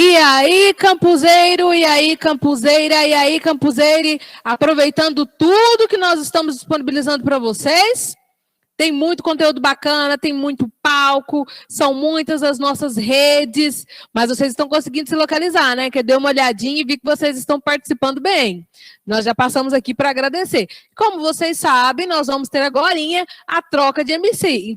E aí, campuseiro, e aí, campuseira, e aí, campuseire, aproveitando tudo que nós estamos disponibilizando para vocês, tem muito conteúdo bacana, tem muito palco, são muitas as nossas redes, mas vocês estão conseguindo se localizar, né? Que eu dei uma olhadinha e vi que vocês estão participando bem. Nós já passamos aqui para agradecer. Como vocês sabem, nós vamos ter agorinha a troca de MC.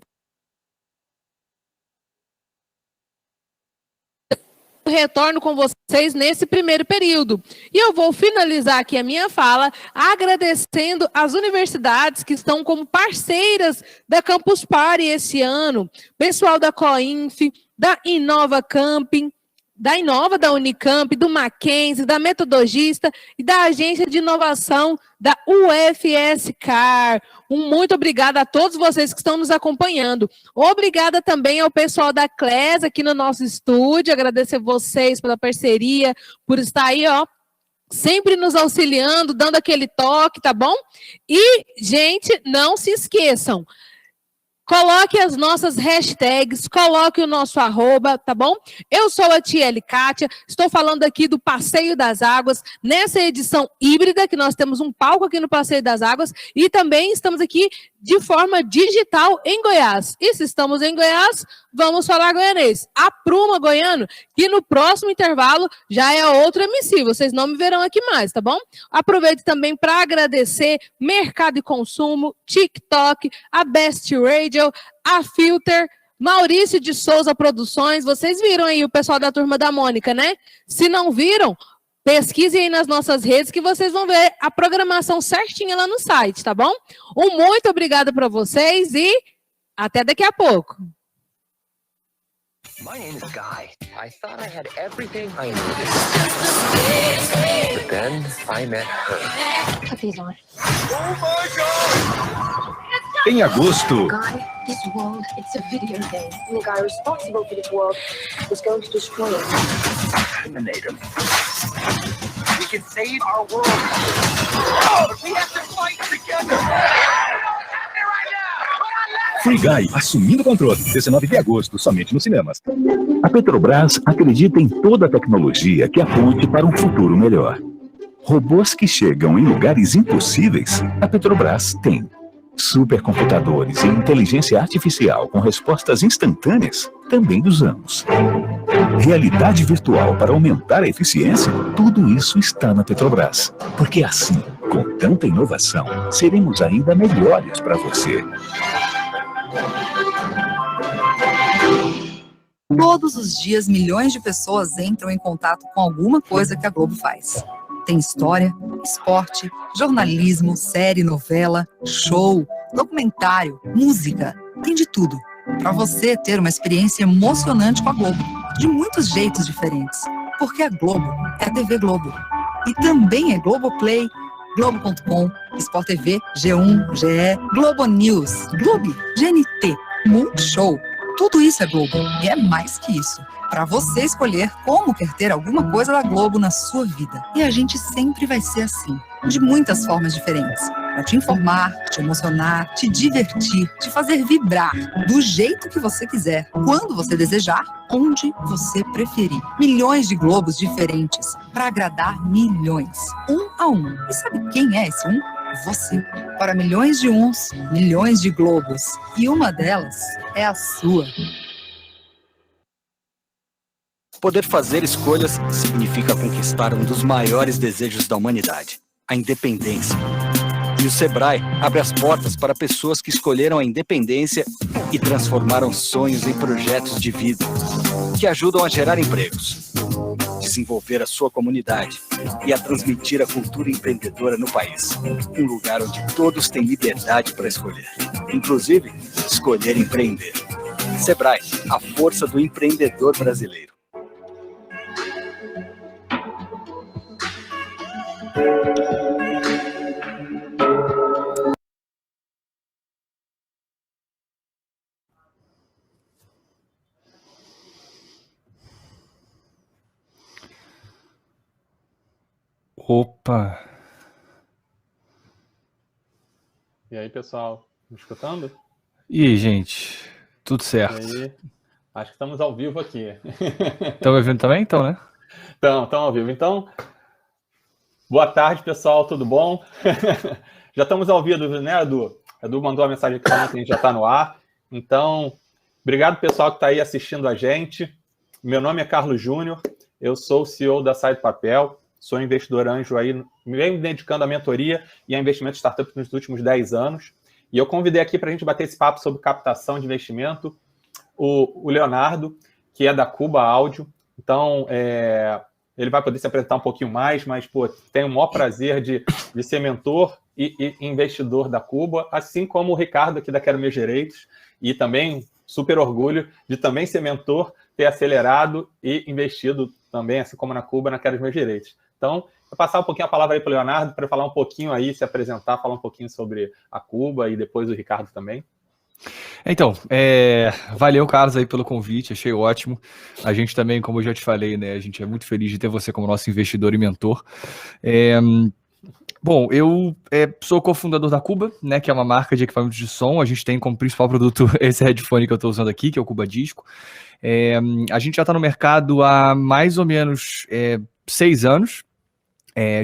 Retorno com vocês nesse primeiro período. E eu vou finalizar aqui a minha fala agradecendo as universidades que estão como parceiras da Campus Party esse ano, pessoal da Coinf, da Inova Camping, da Inova, da Unicamp, do Mackenzie, da Metodogista e da Agência de Inovação da UFSCar. Muito obrigada a todos vocês que estão nos acompanhando. Obrigada também ao pessoal da CLES aqui no nosso estúdio. Agradecer vocês pela parceria, por estar aí, ó, sempre nos auxiliando, dando aquele toque, tá bom? E, gente, não se esqueçam. Coloque as nossas hashtags, coloque o nosso arroba, tá bom? Eu sou a Tiele Kátia, estou falando aqui do Passeio das Águas, nessa edição híbrida, que nós temos um palco aqui no Passeio das Águas, e também estamos aqui de forma digital em Goiás. E se estamos em Goiás, vamos falar goianês. Apruma, goiano, que no próximo intervalo já é outro MC, vocês não me verão aqui mais, tá bom? Aproveito também para agradecer Mercado e Consumo, TikTok, a Best Radio, a Filter, Maurício de Souza Produções. Vocês viram aí o pessoal da Turma da Mônica, né? Se não viram, pesquisem aí nas nossas redes que vocês vão ver a programação certinha lá no site, tá bom? Muito obrigada para vocês e até daqui a pouco. My name is Guy. I thought I had everything I needed. But then I met her. Put these on. Oh my God! Em agosto, Guy, this world, it's a video game. And the guy responsible for this world is going to destroy it. Eliminate him. We can save our world. Oh, but we have to fight together. Free Guy assumindo o controle. 19 de agosto, somente nos cinemas. A Petrobras acredita em toda a tecnologia que aponte para um futuro melhor. Robôs que chegam em lugares impossíveis, a Petrobras tem. Supercomputadores e inteligência artificial com respostas instantâneas, também usamos. Realidade virtual para aumentar a eficiência, tudo isso está na Petrobras. Porque assim, com tanta inovação, seremos ainda melhores para você. Todos os dias, milhões de pessoas entram em contato com alguma coisa que a Globo faz. Tem história, esporte, jornalismo, série, novela, show, documentário, música. Tem de tudo. Para você ter uma experiência emocionante com a Globo. De muitos jeitos diferentes. Porque a Globo é a TV Globo. E também é Globoplay, Globo.com, Sport TV, G1, GE, Globo News, Globo, GNT, Multishow. Tudo isso é Globo. E é mais que isso. Para você escolher como quer ter alguma coisa da Globo na sua vida. E a gente sempre vai ser assim, de muitas formas diferentes. Para te informar, te emocionar, te divertir, te fazer vibrar, do jeito que você quiser, quando você desejar, onde você preferir. Milhões de Globos diferentes, para agradar milhões, um a um. E sabe quem é esse um? Você. Para milhões de uns, milhões de Globos. E uma delas é a sua. Poder fazer escolhas significa conquistar um dos maiores desejos da humanidade, a independência. E o Sebrae abre as portas para pessoas que escolheram a independência e transformaram sonhos em projetos de vida, que ajudam a gerar empregos, desenvolver a sua comunidade e a transmitir a cultura empreendedora no país. Um lugar onde todos têm liberdade para escolher, inclusive escolher empreender. Sebrae, a força do empreendedor brasileiro. Opa! E aí, pessoal, me escutando? E aí, gente? Tudo certo? E aí? Acho que estamos ao vivo aqui. Estão me ouvindo também, então, né? Então, ao vivo. Então, boa tarde, pessoal, tudo bom? Já estamos ao vivo, né, Edu? Edu mandou uma mensagem aqui falando que a gente já está no ar. Então, obrigado, pessoal, que está aí assistindo a gente. Meu nome é Carlos Júnior, eu sou o CEO da Sai do Papel, sou investidor anjo aí, me venho me dedicando à mentoria e a investimento de startup nos últimos 10 anos. E eu convidei aqui para a gente bater esse papo sobre captação de investimento o Leonardo, que é da Cuba Áudio. Então, ele vai poder se apresentar um pouquinho mais, mas, pô, tenho o maior prazer de ser mentor e investidor da Cuba, assim como o Ricardo aqui da Quero Meus Direitos, e também super orgulho de também ser mentor, ter acelerado e investido também, assim como na Cuba, na Quero Meus Direitos. Então, vou passar um pouquinho a palavra aí para o Leonardo, para falar um pouquinho aí, se apresentar, falar um pouquinho sobre a Cuba e depois o Ricardo também. Então, valeu, Carlos, aí pelo convite, achei ótimo. A gente também, como eu já te falei, né, a gente é muito feliz de ter você como nosso investidor e mentor. Bom, eu sou cofundador da Cuba, né, que é uma marca de equipamentos de som. A gente tem como principal produto esse headphone que eu estou usando aqui, que é o Cuba Disco. A gente já está no mercado há mais ou menos 6 anos,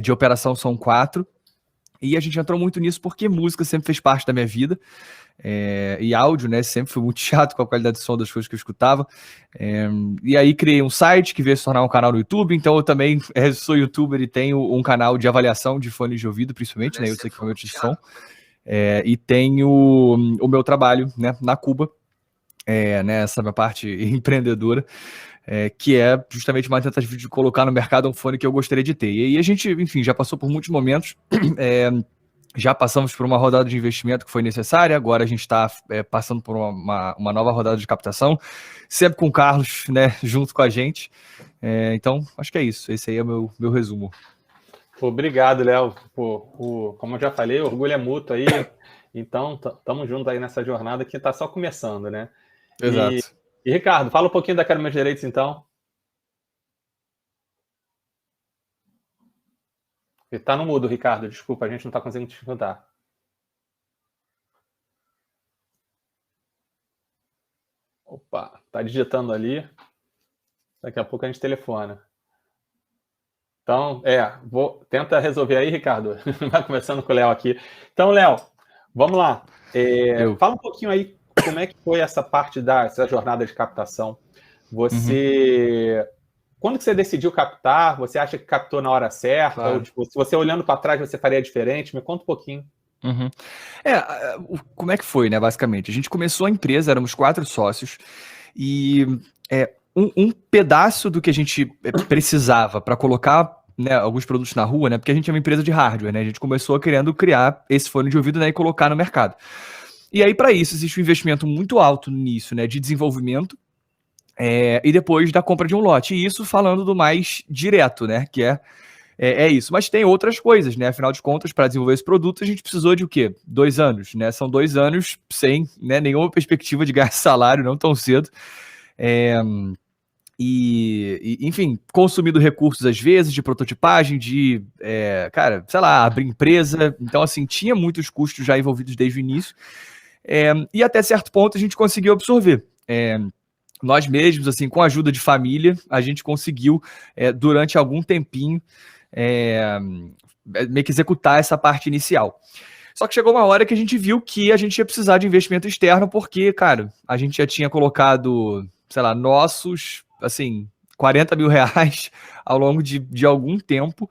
de operação são 4. E a gente entrou muito nisso porque música sempre fez parte da minha vida. E áudio, né, sempre fui muito chato com a qualidade de som das coisas que eu escutava, e aí criei um site que veio se tornar um canal no YouTube. Então eu também sou youtuber e tenho um canal de avaliação de fones de ouvido, principalmente, né, eu sei que foi de som, e tenho o meu trabalho, né, na Cuba, nessa minha parte empreendedora, que é justamente uma tentativa de colocar no mercado um fone que eu gostaria de ter. E aí a gente, enfim, já passou por muitos momentos, já passamos por uma rodada de investimento que foi necessária, agora a gente está passando por uma nova rodada de captação, sempre com o Carlos, né, junto com a gente. Então, acho que é isso. Esse aí é o meu resumo. Obrigado, Léo. Como eu já falei, o orgulho é mútuo aí. Então, estamos juntos aí nessa jornada que está só começando, né? Exato. E Ricardo, fala um pouquinho da Quero Meus Direitos, então. Ele tá no mudo, Ricardo. Desculpa, a gente não está conseguindo te escutar. Opa, tá digitando ali. Daqui a pouco a gente telefona. Então, tenta resolver aí, Ricardo. Vai começando com o Léo aqui. Então, Léo, vamos lá. Fala um pouquinho aí como é que foi essa parte dessa jornada de captação. Quando que você decidiu captar? Você acha que captou na hora certa? Claro. Ou, tipo, se você olhando para trás, você faria diferente? Me conta um pouquinho. Como é que foi, né, basicamente? A gente começou a empresa, éramos 4 sócios, e um pedaço do que a gente precisava para colocar, né, alguns produtos na rua, né, porque a gente é uma empresa de hardware, né, a gente começou querendo criar esse fone de ouvido, né, e colocar no mercado. E aí, para isso, existe um investimento muito alto nisso, né, de desenvolvimento, e depois da compra de um lote. E isso falando do mais direto, né? Que é isso. Mas tem outras coisas, né? Afinal de contas, para desenvolver esse produto, a gente precisou de o quê? 2 anos, né? São 2 anos sem, né, nenhuma perspectiva de ganhar salário, não tão cedo. Enfim, consumindo recursos, às vezes, de prototipagem, de, sei lá, abrir empresa. Então, assim, tinha muitos custos já envolvidos desde o início. E até certo ponto a gente conseguiu absorver. Nós mesmos, assim, com a ajuda de família, a gente conseguiu, durante algum tempinho, meio que executar essa parte inicial. Só que chegou uma hora que a gente viu que a gente ia precisar de investimento externo, porque, cara, a gente já tinha colocado, sei lá, nossos, assim, 40 mil reais ao longo de algum tempo.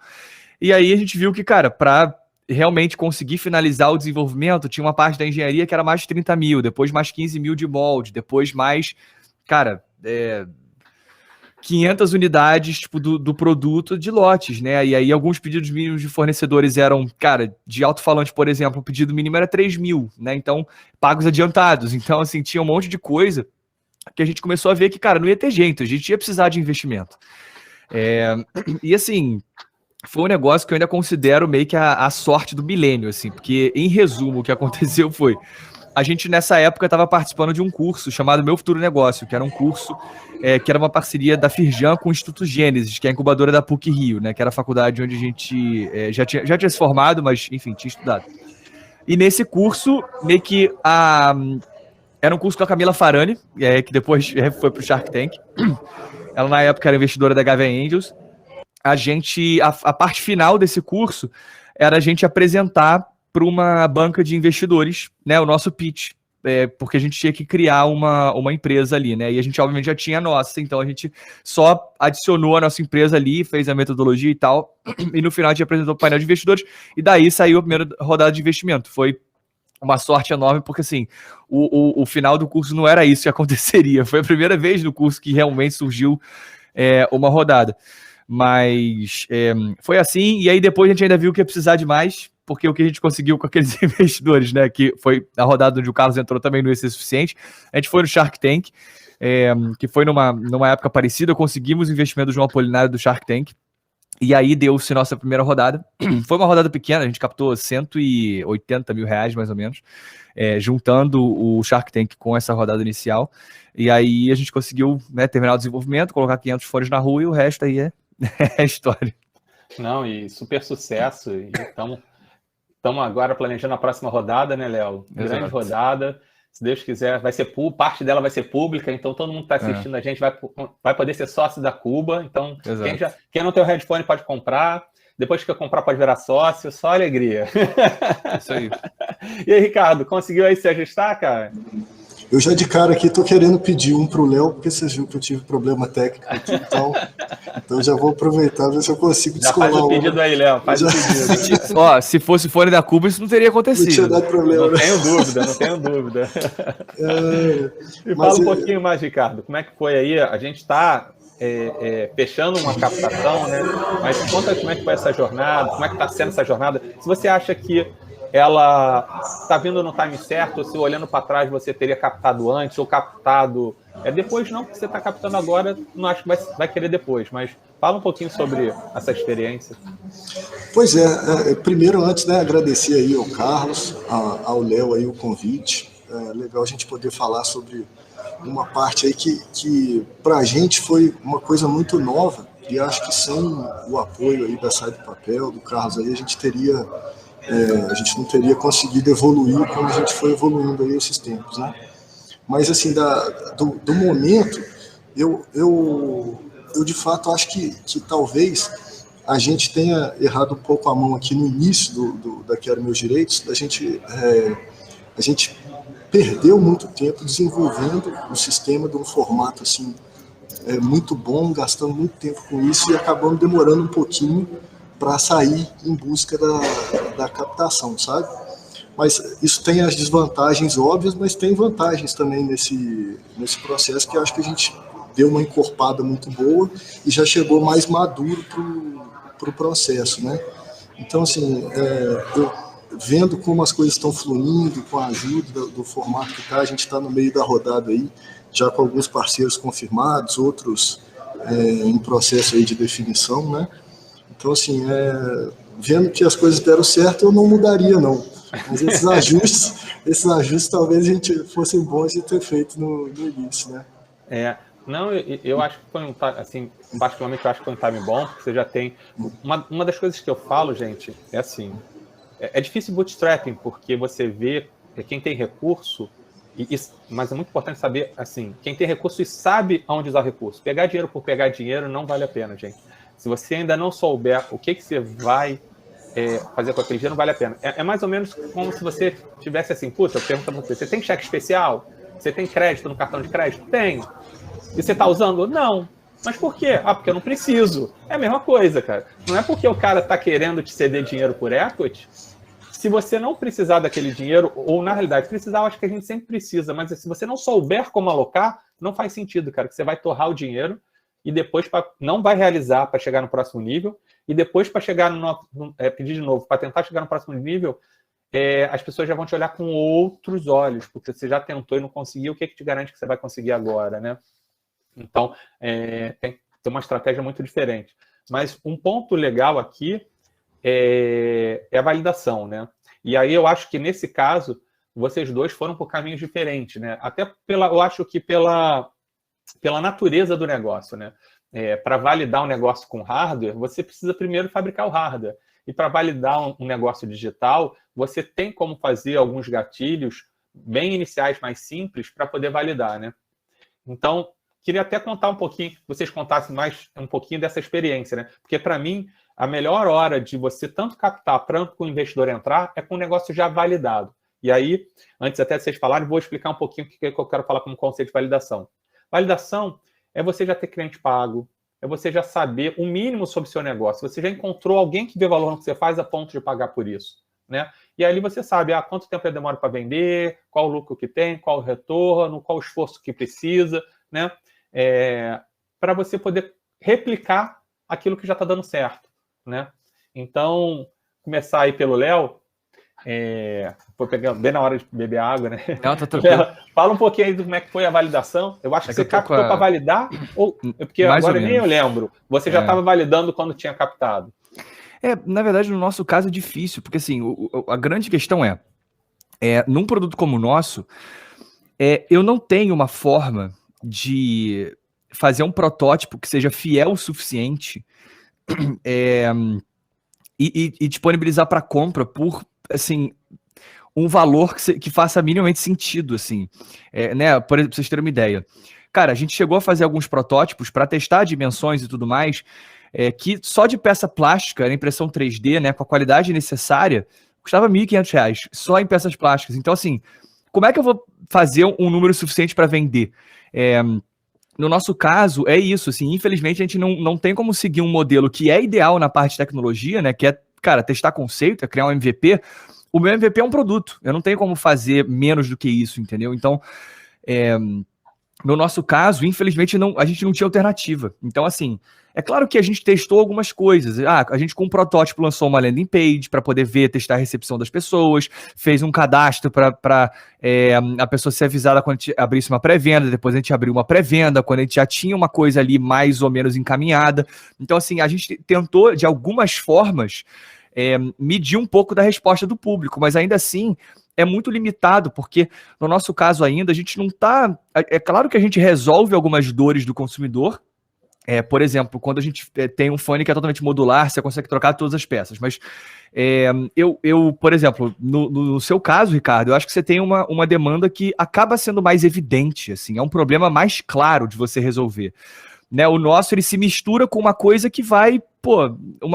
E aí a gente viu que, cara, para realmente conseguir finalizar o desenvolvimento, tinha uma parte da engenharia que era mais 30 mil, depois mais 15 mil de molde, depois mais... Cara, 500 unidades tipo, do produto de lotes, né? E aí alguns pedidos mínimos de fornecedores eram, cara, de alto-falante, por exemplo, o pedido mínimo era 3 mil, né? Então, pagos adiantados. Então, assim, tinha um monte de coisa que a gente começou a ver que, cara, não ia ter jeito, a gente ia precisar de investimento. E assim, foi um negócio que eu ainda considero meio que a sorte do milênio, assim, porque, em resumo, o que aconteceu foi... A gente, nessa época, estava participando de um curso chamado Meu Futuro Negócio, que era um curso que era uma parceria da Firjan com o Instituto Gênesis, que é a incubadora da PUC-Rio, né, que era a faculdade onde a gente já tinha se formado, mas, enfim, tinha estudado. E nesse curso, meio que era um curso com a Camila Farani, que depois foi para o Shark Tank. Ela, na época, era investidora da Gavin Angels. a parte final desse curso era a gente apresentar para uma banca de investidores, né, o nosso pitch, porque a gente tinha que criar uma empresa ali, né, e a gente obviamente já tinha a nossa, então a gente só adicionou a nossa empresa ali, fez a metodologia e tal, e no final a gente apresentou o painel de investidores, e daí saiu a primeira rodada de investimento. Foi uma sorte enorme, porque assim, o final do curso não era isso que aconteceria, foi a primeira vez no curso que realmente surgiu uma rodada, mas foi assim, e aí depois a gente ainda viu que ia precisar de mais, porque o que a gente conseguiu com aqueles investidores, né, que foi a rodada onde o Carlos entrou também não ia ser suficiente, a gente foi no Shark Tank, que foi numa época parecida, conseguimos o investimento do João Apolinário do Shark Tank, e aí deu-se nossa primeira rodada. Foi uma rodada pequena, a gente captou 180 mil reais, mais ou menos, juntando o Shark Tank com essa rodada inicial, e aí a gente conseguiu, né, terminar o desenvolvimento, colocar 500 fones na rua, e o resto aí é história. Não, e super sucesso, e estamos agora planejando a próxima rodada, né, Léo? Grande rodada, se Deus quiser, vai ser parte dela vai ser pública, então todo mundo que está assistindo a gente vai poder ser sócio da Cuba, então quem não tem o headphone pode comprar, depois que comprar pode virar sócio, só alegria. Isso aí. E aí, Ricardo, conseguiu aí se ajustar, cara? Eu já de cara aqui tô querendo pedir um pro Léo, porque vocês viram que eu tive problema técnico aqui, então já vou aproveitar, ver se eu consigo descolar. Faz o pedido aí, Léo, faz o pedido. Ó, se fosse fone da Cuba, isso não teria acontecido. Não tinha dado problema. Não tenho dúvida. Fala um pouquinho mais, Ricardo, como é que foi aí? A gente está fechando uma captação, né? Mas conta como é que foi essa jornada, como é que está sendo essa jornada. Se você acha que ela está vindo no time certo, ou se olhando para trás você teria captado antes, ou captado depois, não, porque você está captando agora, não acho que vai querer depois, mas fala um pouquinho sobre essa experiência. Pois primeiro, antes, né, agradecer aí ao Carlos, ao Léo aí o convite, legal a gente poder falar sobre uma parte aí que para a gente foi uma coisa muito nova, e acho que sem o apoio aí da Sai do Papel, do Carlos aí, a gente não teria conseguido evoluir como a gente foi evoluindo aí esses tempos, né? Mas, assim, do momento, eu de fato acho que talvez a gente tenha errado um pouco a mão aqui no início da Quero Meus Direitos, a gente perdeu muito tempo desenvolvendo o sistema de um formato, assim, muito bom, gastando muito tempo com isso e acabamos demorando um pouquinho para sair em busca da captação, sabe? Mas isso tem as desvantagens óbvias, mas tem vantagens também nesse processo, que eu acho que a gente deu uma encorpada muito boa e já chegou mais maduro para o processo, né? Então, assim, eu vendo como as coisas estão fluindo, com a ajuda do formato que está, a gente está no meio da rodada aí, já com alguns parceiros confirmados, outros em processo aí de definição, né? Então, assim, vendo que as coisas deram certo, eu não mudaria, não. Mas esses ajustes talvez a gente fossem bons de ter feito no início, né? Não, eu acho que foi assim, particularmente eu acho que foi um time bom, porque você já tem... Uma das coisas que eu falo, gente, é assim, é difícil bootstrapping, porque você vê quem tem recurso, mas é muito importante saber, assim, quem tem recurso e sabe aonde usar o recurso. Pegar dinheiro por pegar dinheiro não vale a pena, gente. Se você ainda não souber o que você vai fazer com aquele dinheiro, não vale a pena. É mais ou menos como se você tivesse assim, puta, eu pergunto pra você tem cheque especial? Você tem crédito no cartão de crédito? Tem. E você tá usando? Não. Mas por quê? Porque eu não preciso. É a mesma coisa, cara. Não é porque o cara tá querendo te ceder dinheiro por equity. Se você não precisar daquele dinheiro, ou na realidade precisar, eu acho que a gente sempre precisa, mas se você não souber como alocar, não faz sentido, cara, que você vai torrar o dinheiro e depois não vai realizar para chegar no próximo nível, e depois para chegar pedir de novo, para tentar chegar no próximo nível, as pessoas já vão te olhar com outros olhos, porque você já tentou e não conseguiu, o que te garante que você vai conseguir agora, né? Então, tem uma estratégia muito diferente. Mas um ponto legal aqui é a validação, né? E aí eu acho que nesse caso, vocês dois foram por caminhos diferentes, né? Até eu acho que pela natureza do negócio, né? Para validar um negócio com hardware, você precisa primeiro fabricar o hardware. E para validar um negócio digital, você tem como fazer alguns gatilhos bem iniciais, mais simples, para poder validar, né? Então, queria até contar um pouquinho, que vocês contassem mais um pouquinho dessa experiência, né? Porque, para mim, a melhor hora de você tanto captar para o investidor entrar é com o negócio já validado. E aí, antes até de vocês falarem, vou explicar um pouquinho o que eu quero falar como conceito de validação. Validação é você já ter cliente pago, é você já saber o mínimo sobre o seu negócio. Você já encontrou alguém que vê valor no que você faz a ponto de pagar por isso, né? E ali você sabe quanto tempo demora para vender, qual o lucro que tem, qual o retorno, qual o esforço que precisa, né? Para você poder replicar aquilo que já está dando certo, né? Então, começar aí pelo Léo, foi pegando bem na hora de beber água, né? Não, tá tranquilo. Léo, fala um pouquinho aí do como é que foi a validação. Eu acho que você captou para validar, porque Mais agora ou nem eu lembro. Você já estava validando quando tinha captado. Na verdade, no nosso caso é difícil, porque assim, a grande questão num produto como o nosso, eu não tenho uma forma de fazer um protótipo que seja fiel o suficiente e disponibilizar para compra por, assim, um valor que faça minimamente sentido, assim, né? Por exemplo, pra vocês terem uma ideia. Cara, a gente chegou a fazer alguns protótipos para testar dimensões e tudo mais, que só de peça plástica, na impressão 3D, né, com a qualidade necessária, custava R$ 1.500, só em peças plásticas. Então, assim, como é que eu vou fazer um número suficiente para vender? No nosso caso, é isso, assim, infelizmente a gente não tem como seguir um modelo que é ideal na parte de tecnologia, né, que é, cara, testar conceito, criar um MVP. O meu MVP é um produto, eu não tenho como fazer menos do que isso, entendeu? Então, no nosso caso, infelizmente, a gente não tinha alternativa. Então, assim, é claro que a gente testou algumas coisas. A gente com um protótipo lançou uma landing page para poder ver, testar a recepção das pessoas, fez um cadastro para a pessoa ser avisada quando a gente abrisse uma pré-venda, depois a gente abriu uma pré-venda, quando a gente já tinha uma coisa ali mais ou menos encaminhada. Então, assim, a gente tentou, de algumas formas, medir um pouco da resposta do público, mas ainda assim é muito limitado, porque no nosso caso ainda a gente não está... É claro que a gente resolve algumas dores do consumidor. Por exemplo, quando a gente tem um fone que é totalmente modular, você consegue trocar todas as peças. Mas por exemplo, no seu caso, Ricardo, eu acho que você tem uma demanda que acaba sendo mais evidente, assim, é um problema mais claro de você resolver. Né? O nosso, ele se mistura com uma coisa que vai,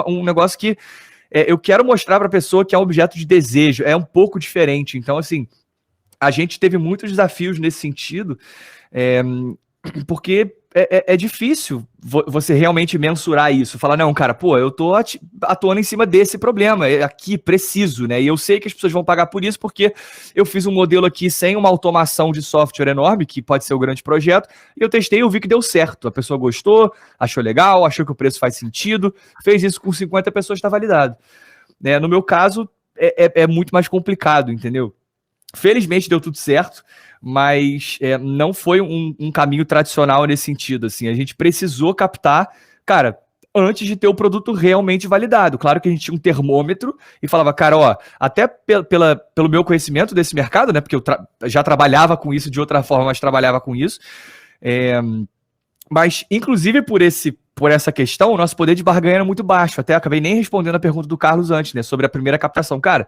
um negócio que eu quero mostrar para a pessoa que é um objeto de desejo, é um pouco diferente. Então, assim, a gente teve muitos desafios nesse sentido, porque é difícil você realmente mensurar isso. Falar, não, cara, eu tô atuando em cima desse problema, aqui preciso, né? E eu sei que as pessoas vão pagar por isso porque eu fiz um modelo aqui sem uma automação de software enorme, que pode ser o grande projeto, e eu testei e eu vi que deu certo. A pessoa gostou, achou legal, achou que o preço faz sentido, fez isso com 50 pessoas, está validado. No meu caso, é muito mais complicado, entendeu? Felizmente deu tudo certo, mas não foi um caminho tradicional nesse sentido, assim, a gente precisou captar, cara, antes de ter o produto realmente validado. Claro que a gente tinha um termômetro e falava, cara, até pelo meu conhecimento desse mercado, né, porque eu já trabalhava com isso de outra forma, mas trabalhava com isso, mas inclusive por essa questão, o nosso poder de barganha era muito baixo. Até acabei nem respondendo a pergunta do Carlos antes, né, sobre a primeira captação. Cara,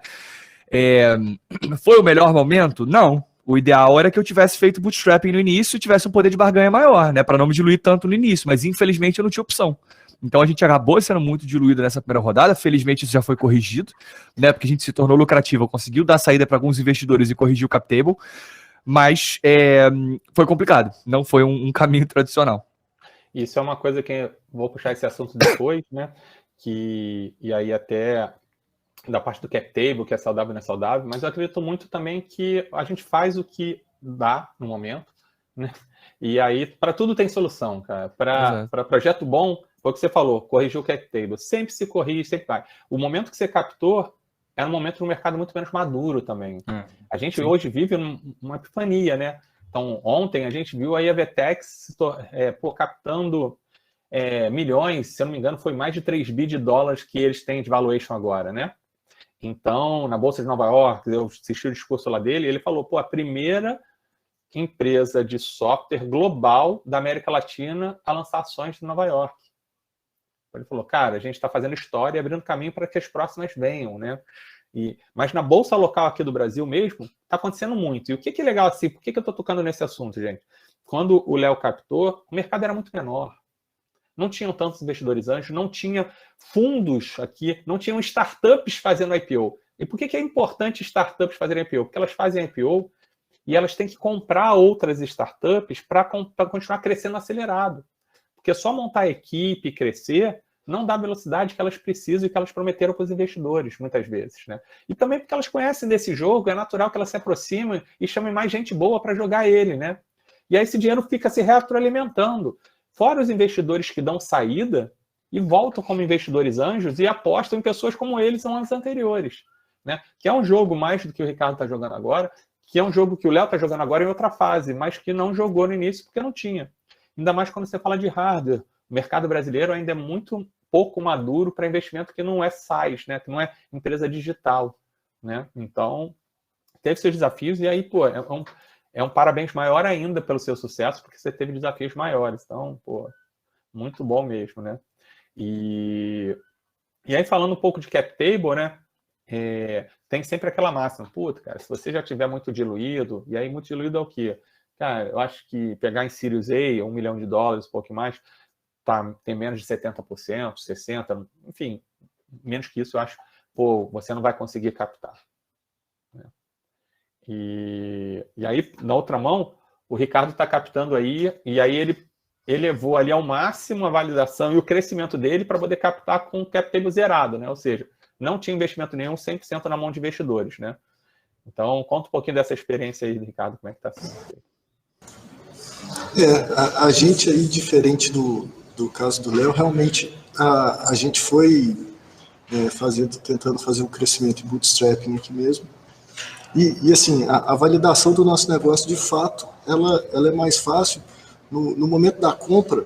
foi o melhor momento? Não. O ideal era que eu tivesse feito bootstrapping no início e tivesse um poder de barganha maior, né, para não me diluir tanto no início, mas infelizmente eu não tinha opção. Então a gente acabou sendo muito diluído nessa primeira rodada, felizmente isso já foi corrigido, né, porque a gente se tornou lucrativo, conseguiu dar saída para alguns investidores e corrigir o cap table, mas foi complicado, não foi um caminho tradicional. Isso é uma coisa que vou puxar esse assunto depois, né, e aí até da parte do cap table, que é saudável e não é saudável, mas eu acredito muito também que a gente faz o que dá no momento, né? E aí, para tudo tem solução, cara. Para projeto bom, foi o que você falou, corrigir o cap table. Sempre se corrige, sempre vai. O momento que você captou é um momento no mercado muito menos maduro também. A gente hoje vive uma epifania, né? Então, ontem a gente viu aí a Vetex captando milhões, se eu não me engano, foi mais de 3 bi de dólares que eles têm de valuation agora, né? Então, na Bolsa de Nova York, eu assisti o discurso lá dele, ele falou, a primeira empresa de software global da América Latina a lançar ações de Nova York. Ele falou, cara, a gente está fazendo história e abrindo caminho para que as próximas venham, né? Mas na Bolsa local aqui do Brasil mesmo, está acontecendo muito. E o que é legal assim, por que eu estou tocando nesse assunto, gente? quando o Léo captou, o mercado era muito menor. Não tinham tantos investidores anjos, não tinha fundos aqui, não tinham startups fazendo IPO. E por que é importante startups fazerem IPO? Porque elas fazem IPO e elas têm que comprar outras startups para continuar crescendo acelerado. Porque só montar a equipe e crescer não dá a velocidade que elas precisam e que elas prometeram para os investidores, muitas vezes, né? E também porque elas conhecem desse jogo, é natural que elas se aproximem e chamem mais gente boa para jogar ele, né? E aí esse dinheiro fica se retroalimentando. Fora os investidores que dão saída e voltam como investidores anjos e apostam em pessoas como eles nos anos anteriores, né? Que é um jogo mais do que o Ricardo está jogando agora, que é um jogo que o Léo está jogando agora em outra fase, mas que não jogou no início porque não tinha. Ainda mais quando você fala de hardware. O mercado brasileiro ainda é muito pouco maduro para investimento que não é SaaS, né? Que não é empresa digital, né? Então, teve seus desafios e aí, pô, é um parabéns maior ainda pelo seu sucesso, porque você teve desafios maiores. Então, pô, muito bom mesmo, né? E aí, falando um pouco de cap table, né? Tem sempre aquela máxima, puta, cara, se você já tiver muito diluído, e aí muito diluído é o quê? Cara, eu acho que pegar em Series A, $1 milhão, um pouco mais, tem menos de 70%, 60%, enfim, menos que isso, eu acho, pô, você não vai conseguir captar. Né? E aí, na outra mão, o Ricardo está captando aí, e aí ele levou ali ao máximo a validação e o crescimento dele para poder captar com o cap table zerado, né? Ou seja, não tinha investimento nenhum, 100% na mão de investidores, né? Então, conta um pouquinho dessa experiência aí, Ricardo, como é que está sendo. A gente aí, diferente do caso do Léo, realmente a gente foi tentando fazer um crescimento em bootstrapping aqui mesmo. E assim, a validação do nosso negócio, de fato, ela é mais fácil. No momento da compra,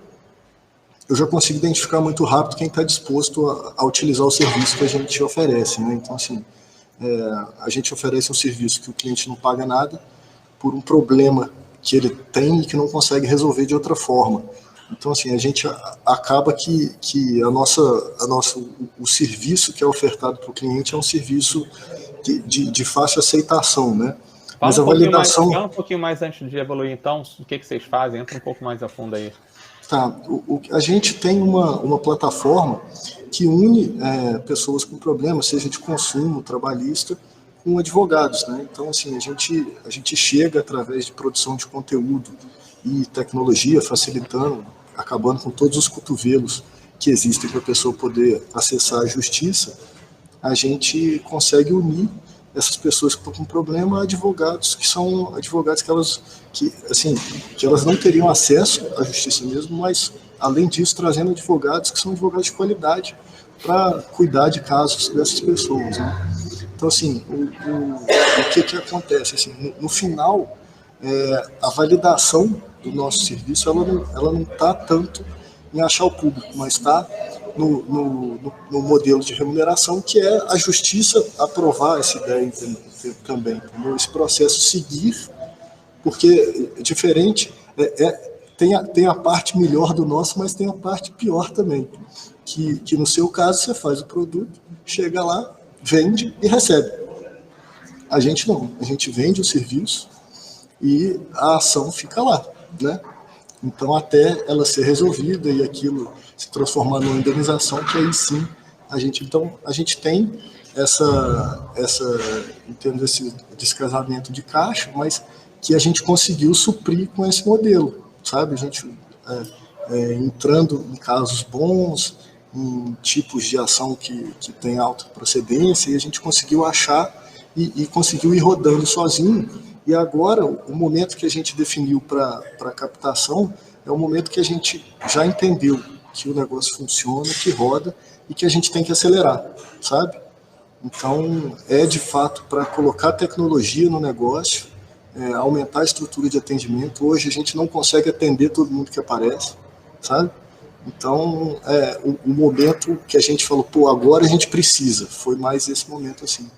eu já consigo identificar muito rápido quem está disposto a utilizar o serviço que a gente oferece, né? Então, assim, a gente oferece um serviço que o cliente não paga nada por um problema que ele tem e que não consegue resolver de outra forma. Então, assim, a gente acaba que o serviço que é ofertado para o cliente é um serviço de fácil aceitação, né? Mas a validação... Fala um pouquinho mais antes de evoluir, então, o que vocês fazem? Entra um pouco mais a fundo aí. Tá, a gente tem uma plataforma que une pessoas com problemas, seja de consumo, trabalhista, com advogados, né? Então, assim, a gente chega através de produção de conteúdo e tecnologia, facilitando, acabando com todos os cotovelos que existem para a pessoa poder acessar a justiça. A gente consegue unir essas pessoas que estão com problema a advogados que são advogados que elas não teriam acesso à justiça mesmo, mas, além disso, trazendo advogados que são advogados de qualidade para cuidar de casos dessas pessoas, né? Então, assim, o que acontece? Assim, no final, a validação do nosso serviço, ela não está tanto em achar o público, mas está no modelo de remuneração, que é a justiça aprovar essa ideia também, entendeu? Esse processo seguir, porque é diferente, tem a parte melhor do nosso, mas tem a parte pior também, que no seu caso você faz o produto, chega lá, vende e recebe. A gente não, a gente vende o serviço e a ação fica lá, né? Então, até ela ser resolvida e aquilo se transformar numa indenização, que aí sim a gente tem entendo, esse descasamento de caixa, mas que a gente conseguiu suprir com esse modelo, sabe? A gente entrando em casos bons, em tipos de ação que tem alta procedência, e a gente conseguiu achar e conseguiu ir rodando sozinho. E agora, o momento que a gente definiu para a captação é o momento que a gente já entendeu que o negócio funciona, que roda e que a gente tem que acelerar, sabe? Então, de fato para colocar tecnologia no negócio, aumentar a estrutura de atendimento. Hoje a gente não consegue atender todo mundo que aparece, sabe? Então, o momento que a gente falou, pô, agora a gente precisa, foi mais esse momento assim.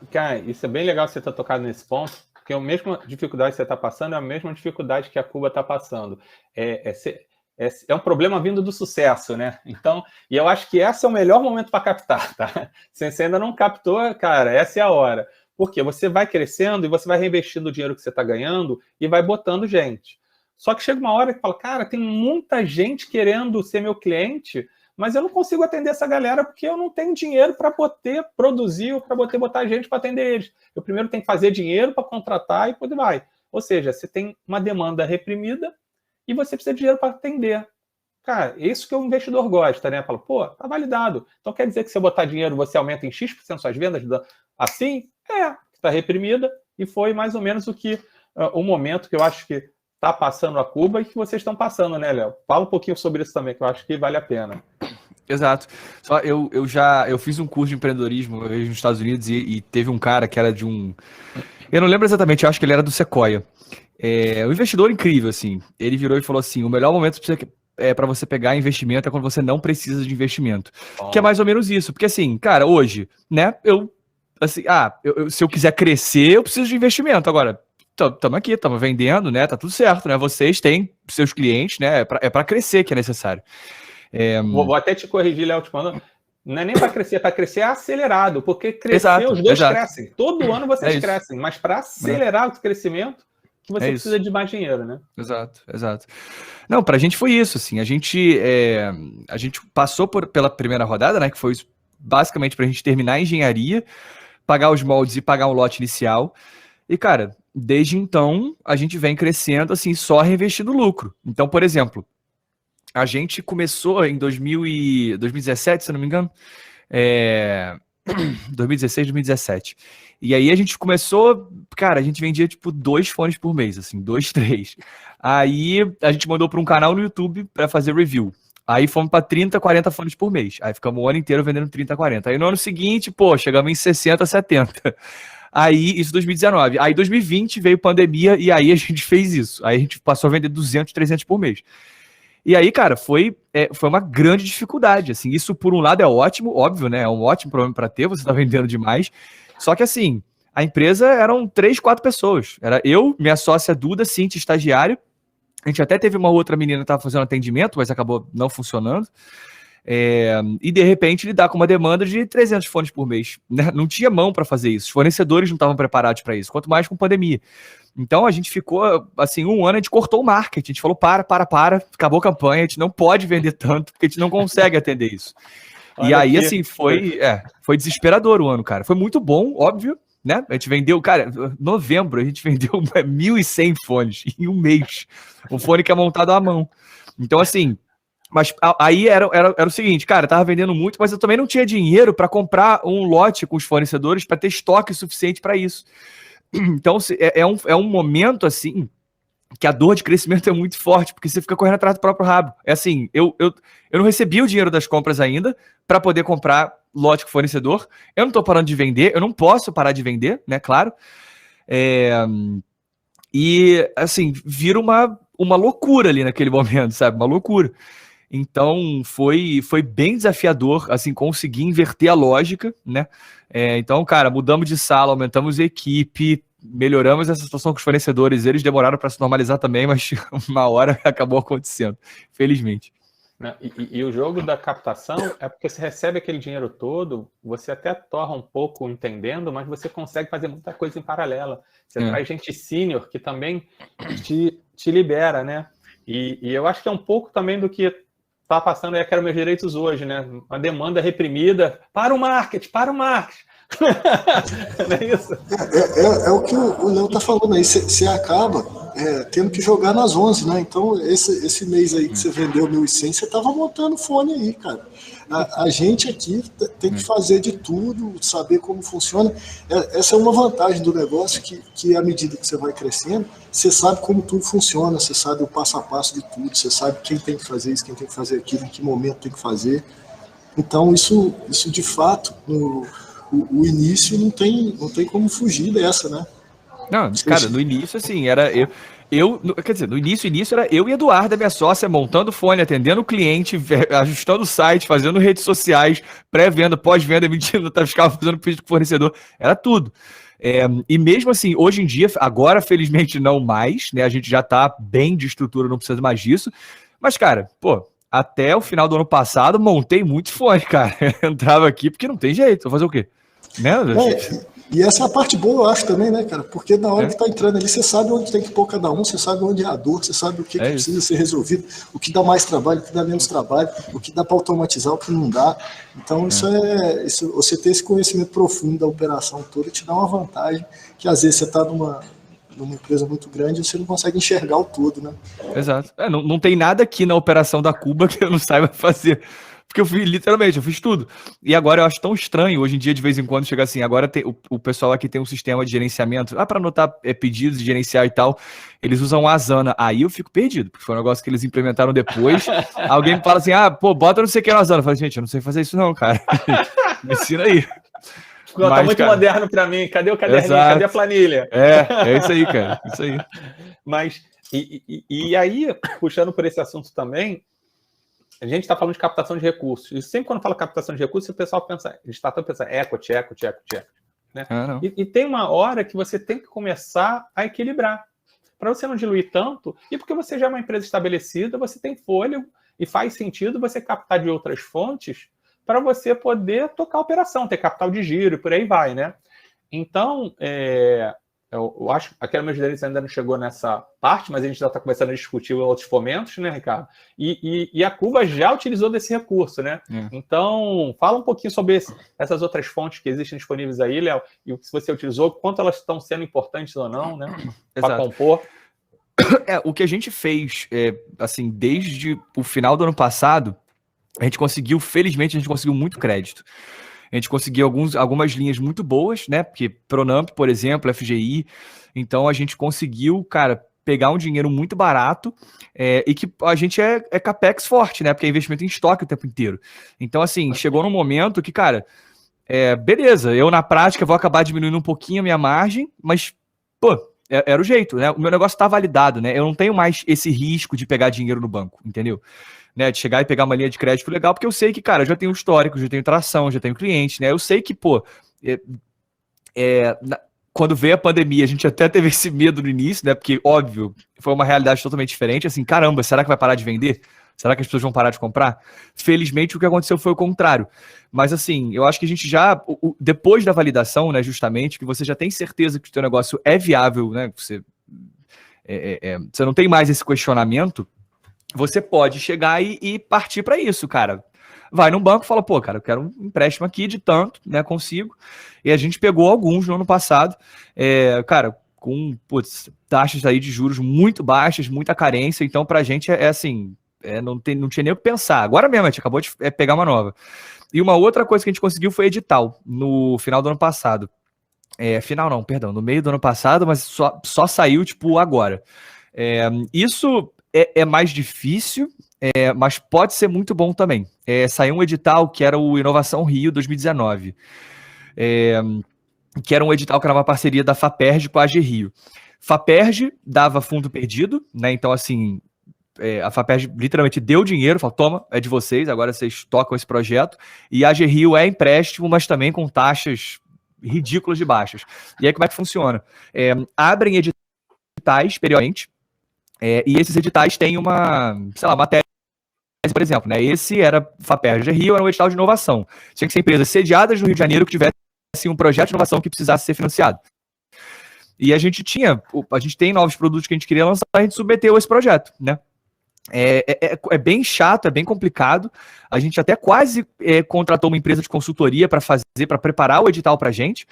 Cara, isso é bem legal você ter tocado nesse ponto, porque a mesma dificuldade que você está passando é a mesma dificuldade que a Cuba está passando. É um problema vindo do sucesso, né? Então, e eu acho que esse é o melhor momento para captar, tá? Se você ainda não captou, cara, essa é a hora. Porque você vai crescendo e você vai reinvestindo o dinheiro que você está ganhando e vai botando gente. Só que chega uma hora que fala, cara, tem muita gente querendo ser meu cliente, mas eu não consigo atender essa galera porque eu não tenho dinheiro para poder produzir ou para poder botar gente para atender eles. Eu primeiro tenho que fazer dinheiro para contratar e poder vai. Ou seja, você tem uma demanda reprimida e você precisa de dinheiro para atender. Cara, é isso que o investidor gosta, né? Fala, pô, tá validado. Então quer dizer que se eu botar dinheiro, você aumenta em X% suas vendas? Assim? Está reprimida. E foi mais ou menos o momento que eu acho que está passando a Cuba e que vocês estão passando, né, Léo? Fala um pouquinho sobre isso também, que eu acho que vale a pena. Exato. Só eu fiz um curso de empreendedorismo uma vez nos Estados Unidos e teve um cara que era de um... Eu não lembro exatamente, eu acho que ele era do Sequoia. Um investidor incrível, assim. Ele virou e falou assim, o melhor momento para você pegar investimento é quando você não precisa de investimento. Que é mais ou menos isso. Porque assim, cara, hoje, né, se eu quiser crescer, eu preciso de investimento. Agora, estamos aqui, estamos vendendo, né? Tá tudo certo, né? Vocês têm seus clientes, né? É para crescer que é necessário. Vou até te corrigir, Léo, te falando. Não é nem para crescer, é para crescer acelerado, porque crescer, exato, os dois exato. crescem. Todo ano vocês crescem, mas para acelerar o crescimento, que você precisa de mais dinheiro, né? Exato. Não, pra gente foi isso, assim. A gente passou pela primeira rodada, né? Que foi basicamente pra gente terminar a engenharia, pagar os moldes e pagar um lote inicial. E, cara, desde então, a gente vem crescendo, assim, só reinvestindo lucro. Então, por exemplo, a gente começou em 2017, se eu não me engano, 2016, 2017. E aí a gente começou, cara, a gente vendia, tipo, 2 fones por mês, assim, 2, 3. Aí a gente mandou para um canal no YouTube para fazer review. Aí fomos para 30, 40 fones por mês. Aí ficamos o ano inteiro vendendo 30, 40. Aí no ano seguinte, pô, chegamos em 60, 70. Aí, isso 2019. Aí 2020 veio pandemia e aí a gente fez isso. Aí a gente passou a vender 200, 300 por mês. E aí, cara, foi uma grande dificuldade, assim. Isso, por um lado, é ótimo, óbvio, né? É um ótimo problema para ter, você tá vendendo demais. Só que, assim, a empresa eram 3, 4 pessoas. Era eu, minha sócia Duda, Cintia, estagiário. A gente até teve uma outra menina que estava fazendo atendimento, mas acabou não funcionando. E, de repente, lidar com uma demanda de 300 fones por mês. Né? Não tinha mão para fazer isso. Os fornecedores não estavam preparados para isso, quanto mais com pandemia. Então, a gente ficou, assim, um ano, a gente cortou o marketing. A gente falou, para, acabou a campanha, a gente não pode vender tanto, porque a gente não consegue atender isso. E aí, assim, foi desesperador o ano, cara. Foi muito bom, óbvio, né? A gente vendeu, cara, novembro, a gente vendeu 1.100 fones em um mês. Um fone que é montado à mão. Então, assim, mas aí era o seguinte, cara, eu tava vendendo muito, mas eu também não tinha dinheiro para comprar um lote com os fornecedores para ter estoque suficiente para isso. Então, é um momento, assim, que a dor de crescimento é muito forte, porque você fica correndo atrás do próprio rabo. É assim, eu não recebi o dinheiro das compras ainda para poder comprar lote com fornecedor. Eu não tô parando de vender, eu não posso parar de vender, né, claro. E, assim, vira uma loucura ali naquele momento, sabe? Uma loucura. Então, foi bem desafiador, assim, conseguir inverter a lógica, né? Então, cara, mudamos de sala, aumentamos a equipe, melhoramos essa situação com os fornecedores. Eles demoraram para se normalizar também, mas uma hora acabou acontecendo, felizmente. E o jogo da captação é porque você recebe aquele dinheiro todo, você até torra um pouco entendendo, mas você consegue fazer muita coisa em paralela. Você traz gente sênior que também te libera, né? E eu acho que é um pouco também do que está passando aí, que eram meus direitos hoje, né? Uma demanda reprimida. Para o marketing! Não é isso? É o que o Léo tá falando aí. Você acaba tendo que jogar nas 11, né? Então, esse mês aí que você vendeu 1.100, você tava montando fone aí, cara. A gente aqui tem que fazer de tudo, saber como funciona. Essa é uma vantagem do negócio, que à medida que você vai crescendo, você sabe como tudo funciona, você sabe o passo a passo de tudo, você sabe quem tem que fazer isso, quem tem que fazer aquilo, em que momento tem que fazer. Então, isso de fato, o início não tem como fugir dessa, né? Não, cara, no início, assim, era quer dizer, no início era eu e Eduardo, minha sócia, montando fone, atendendo o cliente, ajustando o site, fazendo redes sociais, pré-venda, pós-venda, emitindo, ficava fazendo pedido com o fornecedor, era tudo. E mesmo assim, hoje em dia, agora, felizmente, não mais, né? A gente já tá bem de estrutura, não precisa mais disso. Mas, cara, pô, até o final do ano passado, montei muito fone, cara. Eu entrava aqui porque não tem jeito, vou fazer o quê? Né? E essa é a parte boa, eu acho também, né, cara? Porque na hora que tá entrando ali, você sabe onde tem que pôr cada um, você sabe onde é a dor, você sabe o que precisa ser resolvido, o que dá mais trabalho, o que dá menos trabalho, o que dá para automatizar, o que não dá. Então, você ter esse conhecimento profundo da operação toda te dá uma vantagem, que às vezes você tá numa empresa muito grande e você não consegue enxergar o todo, né? Exato. Não tem nada aqui na operação da Cuba que eu não saiba fazer. Porque eu fiz tudo. E agora eu acho tão estranho, hoje em dia, de vez em quando, chegar assim, agora o pessoal aqui tem um sistema de gerenciamento, para anotar pedidos, gerenciar e tal, eles usam o Asana. Aí eu fico perdido, porque foi um negócio que eles implementaram depois. Alguém me fala assim, bota não sei o que no Asana. Eu falo, gente, eu não sei fazer isso não, cara. Me ensina aí. Não, tá muito moderno para mim. Cadê o caderninho? Exato. Cadê a planilha? É isso aí, cara. Isso aí. Mas, e aí, puxando por esse assunto também, a gente está falando de captação de recursos. E sempre quando fala captação de recursos, o pessoal pensa, a gente está pensando equity, né? E tem uma hora que você tem que começar a equilibrar. Para você não diluir tanto, e porque você já é uma empresa estabelecida, você tem fôlego e faz sentido você captar de outras fontes para você poder tocar a operação, ter capital de giro e por aí vai, né? Então, eu acho que aqui no meus direitos ainda não chegou nessa parte, mas a gente já está começando a discutir outros fomentos, né, Ricardo? E a Cuba já utilizou desse recurso, né? Então, fala um pouquinho sobre essas outras fontes que existem disponíveis aí, Léo, e o que você utilizou, quanto elas estão sendo importantes ou não, né? Para compor. O que a gente fez, assim, desde o final do ano passado, felizmente, a gente conseguiu muito crédito. A gente conseguiu algumas linhas muito boas, né? Porque Pronamp, por exemplo, FGI. Então, a gente conseguiu, cara, pegar um dinheiro muito barato e que a gente é capex forte, né? Porque é investimento em estoque o tempo inteiro. Então, assim, chegou num momento que, cara, beleza, eu na prática vou acabar diminuindo um pouquinho a minha margem, mas, pô, era o jeito, né? O meu negócio tá validado, né? Eu não tenho mais esse risco de pegar dinheiro no banco, entendeu? Né, de chegar e pegar uma linha de crédito legal, porque eu sei que, cara, eu já tenho histórico, já tenho tração, já tenho cliente, né? Eu sei que, pô, quando veio a pandemia, a gente até teve esse medo no início, né? Porque, óbvio, foi uma realidade totalmente diferente. Assim, caramba, será que vai parar de vender? Será que as pessoas vão parar de comprar? Felizmente, o que aconteceu foi o contrário. Mas, assim, eu acho que a gente já, depois da validação, né, justamente, que você já tem certeza que o teu negócio é viável, né? Você não tem mais esse questionamento. Você pode chegar e partir para isso, cara. Vai num banco e fala, pô, cara, eu quero um empréstimo aqui de tanto, né, consigo. E a gente pegou alguns no ano passado, cara, com taxas aí de juros muito baixas, muita carência. Então, pra gente assim, não tinha nem o que pensar. Agora mesmo, a gente acabou de pegar uma nova. E uma outra coisa que a gente conseguiu foi edital, no final do ano passado. No meio do ano passado, mas só saiu, tipo, agora. Isso é mais difícil, mas pode ser muito bom também. Saiu um edital que era o Inovação Rio 2019, que era um edital que era uma parceria da FAPERJ com a AG Rio. FAPERJ dava fundo perdido, né? Então, assim, a FAPERJ literalmente deu dinheiro, falou, toma, é de vocês, agora vocês tocam esse projeto. E a AG Rio é empréstimo, mas também com taxas ridículas de baixas. E aí, como é que funciona? Abrem editais periodicamente, e esses editais têm uma tese, por exemplo, né? Esse era FAPERJ Rio, era um edital de inovação. Tinha que ser empresas sediadas no Rio de Janeiro que tivessem um projeto de inovação que precisasse ser financiado. E a gente tem novos produtos que a gente queria lançar, a gente submeteu esse projeto, né? É bem chato, é bem complicado. A gente até quase contratou uma empresa de consultoria para preparar o edital para a gente,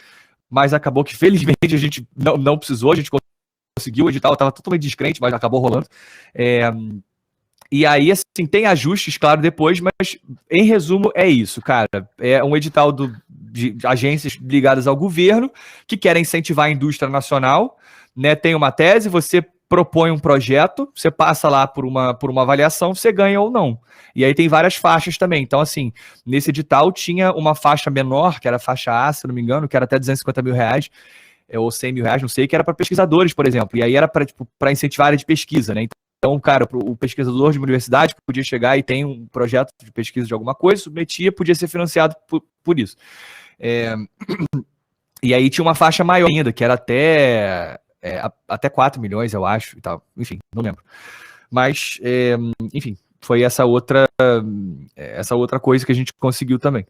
mas acabou que, felizmente, a gente não precisou, a gente conseguiu o edital, estava totalmente descrente, mas acabou rolando. E aí, assim, tem ajustes, claro, depois, mas, em resumo, é isso, cara. É um edital de agências ligadas ao governo que querem incentivar a indústria nacional, né? Tem uma tese, você propõe um projeto, você passa lá por uma avaliação, você ganha ou não. E aí tem várias faixas também. Então, assim, nesse edital tinha uma faixa menor, que era a faixa A, se não me engano, que era até R$250 mil, ou R$100 mil, não sei, que era para pesquisadores, por exemplo. E aí era para incentivar a área de pesquisa, né? Então, cara, o pesquisador de uma universidade podia chegar e tem um projeto de pesquisa de alguma coisa, submetia, podia ser financiado por isso. E aí tinha uma faixa maior ainda, que era até 4 milhões, eu acho, e tal. Enfim, não lembro. Mas, enfim, foi essa outra coisa que a gente conseguiu também.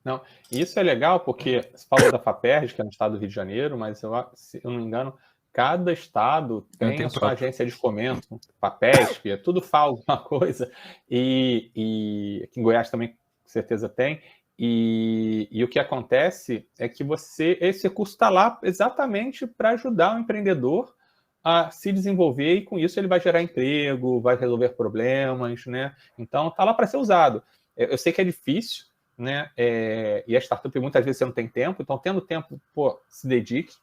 Não, isso é legal porque você falou da FAPERJ, que é no estado do Rio de Janeiro, mas se eu não me engano, cada estado tem a sua agência de fomento, FAPESP, tudo fala alguma coisa, e aqui em Goiás também, com certeza tem, e o que acontece é que esse recurso está lá exatamente para ajudar o empreendedor a se desenvolver, e com isso ele vai gerar emprego, vai resolver problemas, né? Então está lá para ser usado. Eu sei que é difícil, né? E a startup muitas vezes você não tem tempo, então tendo tempo, se dedique.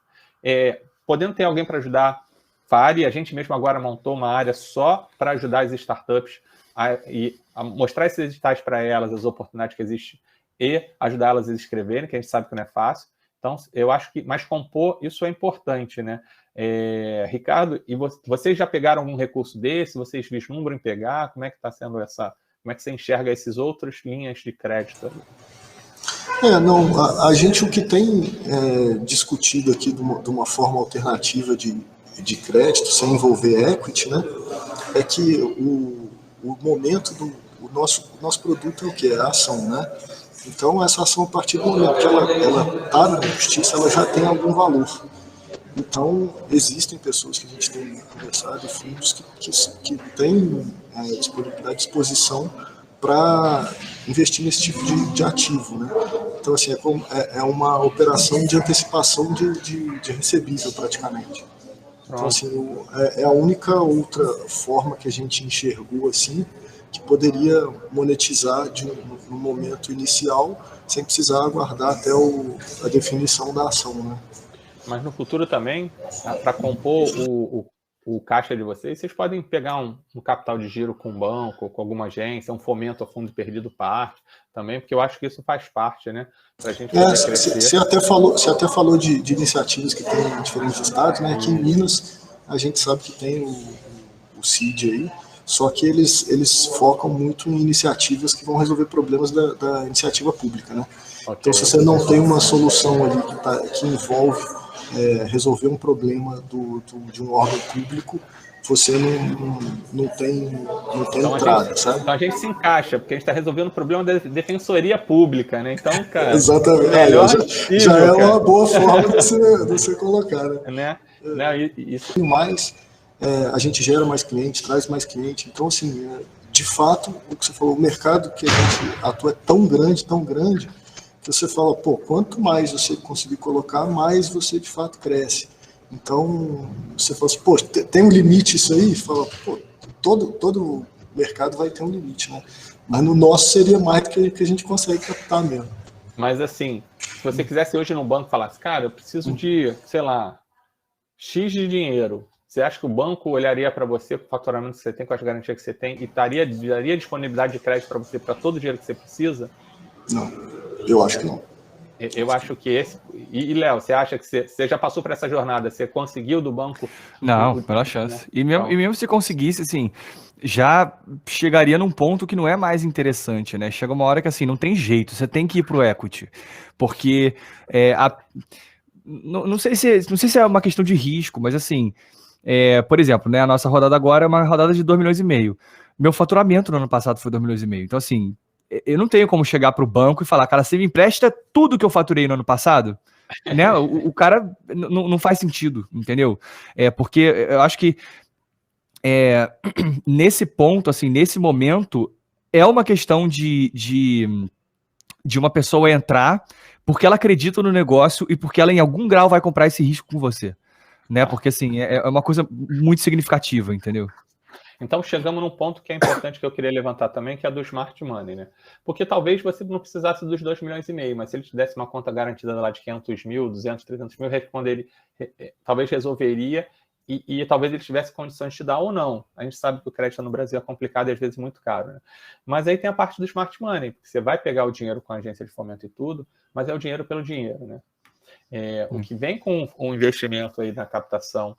Podendo ter alguém para ajudar, fale. A gente mesmo agora montou uma área só para ajudar as startups a mostrar esses editais para elas, as oportunidades que existem, e ajudar elas a escreverem, que a gente sabe que não é fácil. Então, eu acho que, mas compor, isso é importante, né? Ricardo, e vocês já pegaram algum recurso desse? Vocês vislumbram em pegar? Como é que está sendo como é que você enxerga essas outras linhas de crédito? A gente o que tem discutido aqui de uma forma alternativa de crédito, sem envolver equity, né, é que o momento o nosso produto é o que? É a ação, né? Então, essa ação, a partir do momento que ela está na justiça, ela já tem algum valor. Então, existem pessoas que a gente tem conversado, fundos que têm disponibilidade, disposição para investir nesse tipo de ativo, né? Então, assim, é uma operação de antecipação de recebível, praticamente. Então, assim, é a única outra forma que a gente enxergou, assim, que poderia monetizar no momento inicial, sem precisar aguardar até a definição da ação, né? Mas no futuro também, para compor o caixa de vocês podem pegar um capital de giro com um banco, com alguma agência, um fomento a fundo perdido parte também, porque eu acho que isso faz parte, né? Para a gente poder crescer. Você até falou de iniciativas que tem em diferentes estados, né? Aqui em Minas, a gente sabe que tem o CID aí, só que eles focam muito em iniciativas que vão resolver problemas da iniciativa pública, né? Okay. Então, se você não tem uma solução ali que envolve resolver um problema de um órgão público, você não tem então, entrada, sabe? Então a gente se encaixa, porque a gente está resolvendo o problema da defensoria pública, né? Então, cara... Exatamente. Já é uma boa forma de você colocar, né? Isso. Mas a gente gera mais cliente, traz mais cliente. Então, assim, de fato, o que você falou, o mercado que a gente atua é tão grande, que você fala, quanto mais você conseguir colocar, mais você de fato cresce. Então, você fala assim, tem um limite isso aí? Fala, todo mercado vai ter um limite, né? Mas no nosso seria mais do que a gente consegue captar mesmo. Mas assim, se você quisesse hoje no banco falasse, cara, eu preciso de, sei lá, X de dinheiro, você acha que o banco olharia para você, com o faturamento que você tem, com as garantias que você tem, e daria disponibilidade de crédito para você, para todo o dinheiro que você precisa? Não, eu acho que não. Eu acho que esse... E Léo, você acha que você já passou por essa jornada? Você conseguiu do banco? Não, pela chance. Né? E mesmo se conseguisse, assim, já chegaria num ponto que não é mais interessante, né? Chega uma hora que, assim, não tem jeito, você tem que ir pro equity. Porque, não sei se é uma questão de risco, mas, assim, por exemplo, né, a nossa rodada agora é uma rodada de 2,5 milhões. Meu faturamento no ano passado foi 2,5 milhões. Então, assim... eu não tenho como chegar para o banco e falar, cara, você me empresta tudo que eu faturei no ano passado? Né? O cara não faz sentido, entendeu? Porque eu acho que nesse ponto, assim, nesse momento, é uma questão de uma pessoa entrar porque ela acredita no negócio e porque ela em algum grau vai comprar esse risco com você. Né? Porque assim, é uma coisa muito significativa, entendeu? Então, chegamos num ponto que é importante que eu queria levantar também, que é do Smart Money, né? Porque talvez você não precisasse dos 2,5 milhões, mas se ele te desse uma conta garantida lá de 500 mil, 200, 300 mil, talvez resolveria e talvez ele tivesse condições de te dar ou não. A gente sabe que o crédito no Brasil é complicado e às vezes muito caro, né? Mas aí tem a parte do Smart Money, porque você vai pegar o dinheiro com a agência de fomento e tudo, mas é o dinheiro pelo dinheiro, né? O que vem com o investimento aí na captação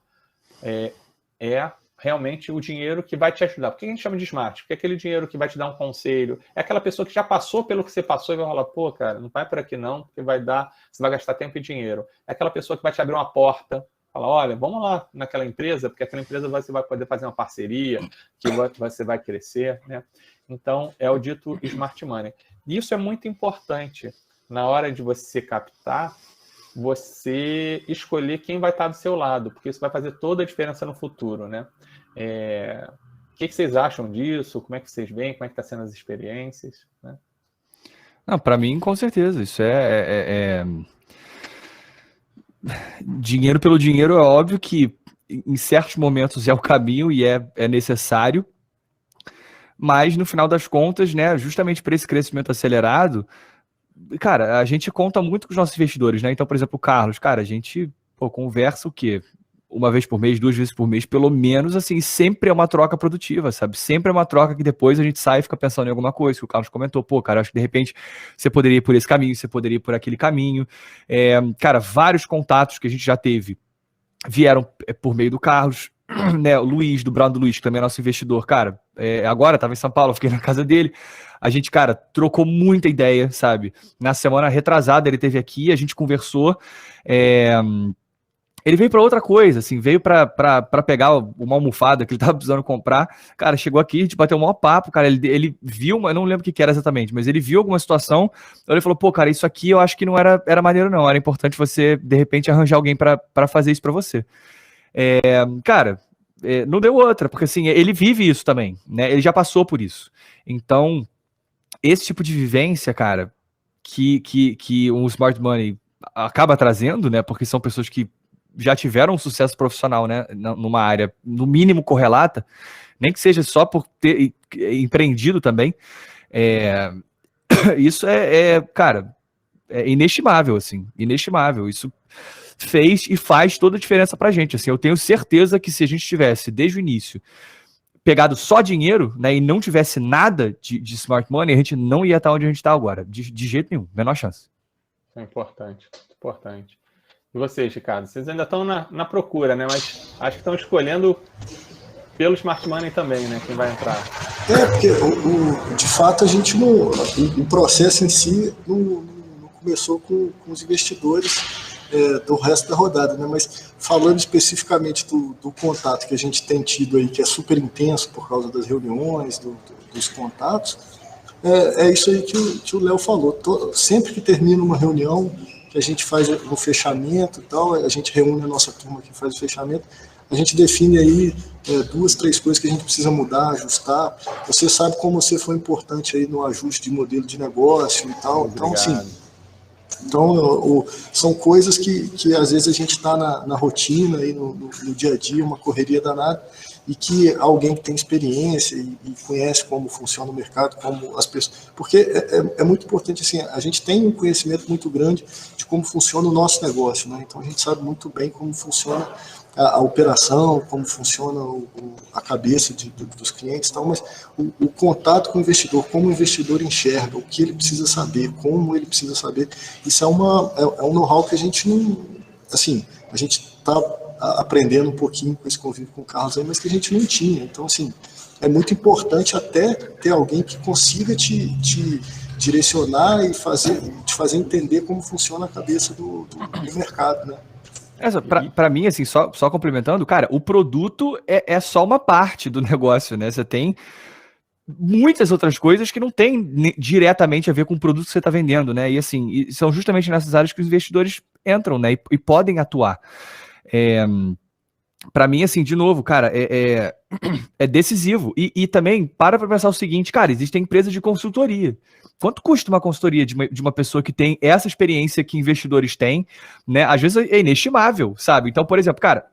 é realmente o dinheiro que vai te ajudar. Por que a gente chama de smart? Porque é aquele dinheiro que vai te dar um conselho, é aquela pessoa que já passou pelo que você passou e vai falar, cara, não vai por aqui não, porque você vai gastar tempo e dinheiro. É aquela pessoa que vai te abrir uma porta, fala, olha, vamos lá naquela empresa, porque aquela empresa você vai poder fazer uma parceria, que você vai crescer, né? Então, é o dito smart money. E isso é muito importante, na hora de você captar, você escolher quem vai estar do seu lado, porque isso vai fazer toda a diferença no futuro, né? O que vocês acham disso? Como é que vocês veem? Como é que está sendo as experiências? Né? Não, para mim, com certeza. Isso dinheiro pelo dinheiro, é óbvio que em certos momentos é o caminho e é necessário, mas no final das contas, né, justamente por esse crescimento acelerado, cara, a gente conta muito com os nossos investidores, né? Então, por exemplo, o Carlos, cara, a gente conversa o quê? Uma vez por mês, 2 vezes por mês, pelo menos, assim, sempre é uma troca produtiva, sabe? Sempre é uma troca que depois a gente sai e fica pensando em alguma coisa, que o Carlos comentou, pô, cara, acho que de repente você poderia ir por esse caminho, você poderia ir por aquele caminho. Cara, vários contatos que a gente já teve vieram por meio do Carlos, né? O Luiz, do Brown do Luiz, que também é nosso investidor, cara, agora estava em São Paulo, fiquei na casa dele, a gente, cara, trocou muita ideia, sabe? Na semana retrasada ele esteve aqui, a gente conversou, ele veio para outra coisa, assim, veio para pegar uma almofada que ele tava precisando comprar. Cara, chegou aqui, a gente bateu o maior papo, cara, ele viu, eu não lembro o que era exatamente, mas ele viu alguma situação, então ele falou, pô, cara, isso aqui eu acho que não era maneiro não, era importante você, de repente, arranjar alguém para fazer isso para você. Cara, não deu outra, porque assim, ele vive isso também, né, ele já passou por isso. Então, esse tipo de vivência, cara, que um Smart Money acaba trazendo, né, porque são pessoas que já tiveram um sucesso profissional, né, numa área, no mínimo, correlata, nem que seja só por ter empreendido também, isso cara, é inestimável, assim, inestimável. Isso fez e faz toda a diferença pra gente, assim, eu tenho certeza que se a gente tivesse, desde o início, pegado só dinheiro, né, e não tivesse nada de Smart Money, a gente não ia estar onde a gente está agora, de jeito nenhum, menor chance. É importante, importante. E vocês, Ricardo? Vocês ainda estão na procura, né? Mas acho que estão escolhendo pelo Smart Money também, né? Quem vai entrar. Porque de fato a gente não. O processo em si não começou com os investidores do resto da rodada, né? Mas falando especificamente do contato que a gente tem tido aí, que é super intenso por causa das reuniões, dos contatos, é isso aí que o Léo falou. Sempre que termina uma reunião, que a gente faz o fechamento e tal, a gente reúne a nossa turma que faz o fechamento, a gente define aí 2, 3 coisas que a gente precisa mudar, ajustar. Você sabe como você foi importante aí no ajuste de modelo de negócio e tal. Então, assim, são coisas que às vezes a gente está na rotina, aí no dia a dia, uma correria danada, e que alguém que tem experiência e conhece como funciona o mercado, como as pessoas... Porque é muito importante, assim, a gente tem um conhecimento muito grande de como funciona o nosso negócio, né? Então a gente sabe muito bem como funciona a operação, como funciona a cabeça dos clientes e tal, mas o contato com o investidor, como o investidor enxerga, o que ele precisa saber, como ele precisa saber, isso é um know-how que a gente não... Assim, a gente está aprendendo um pouquinho com esse convívio com o Carlos aí, mas que a gente não tinha. Então, assim, é muito importante até ter alguém que consiga te direcionar e te fazer entender como funciona a cabeça do mercado, né? Para mim, assim, só complementando, cara, o produto é só uma parte do negócio, né? Você tem muitas outras coisas que não tem diretamente a ver com o produto que você está vendendo, né? E assim, são justamente nessas áreas que os investidores entram, né? E podem atuar. Para mim, assim, de novo, cara, é decisivo. E também, para pensar o seguinte, cara, existem empresas de consultoria. Quanto custa uma consultoria de uma pessoa que tem essa experiência que investidores têm, né? Às vezes é inestimável, sabe? Então, por exemplo, cara,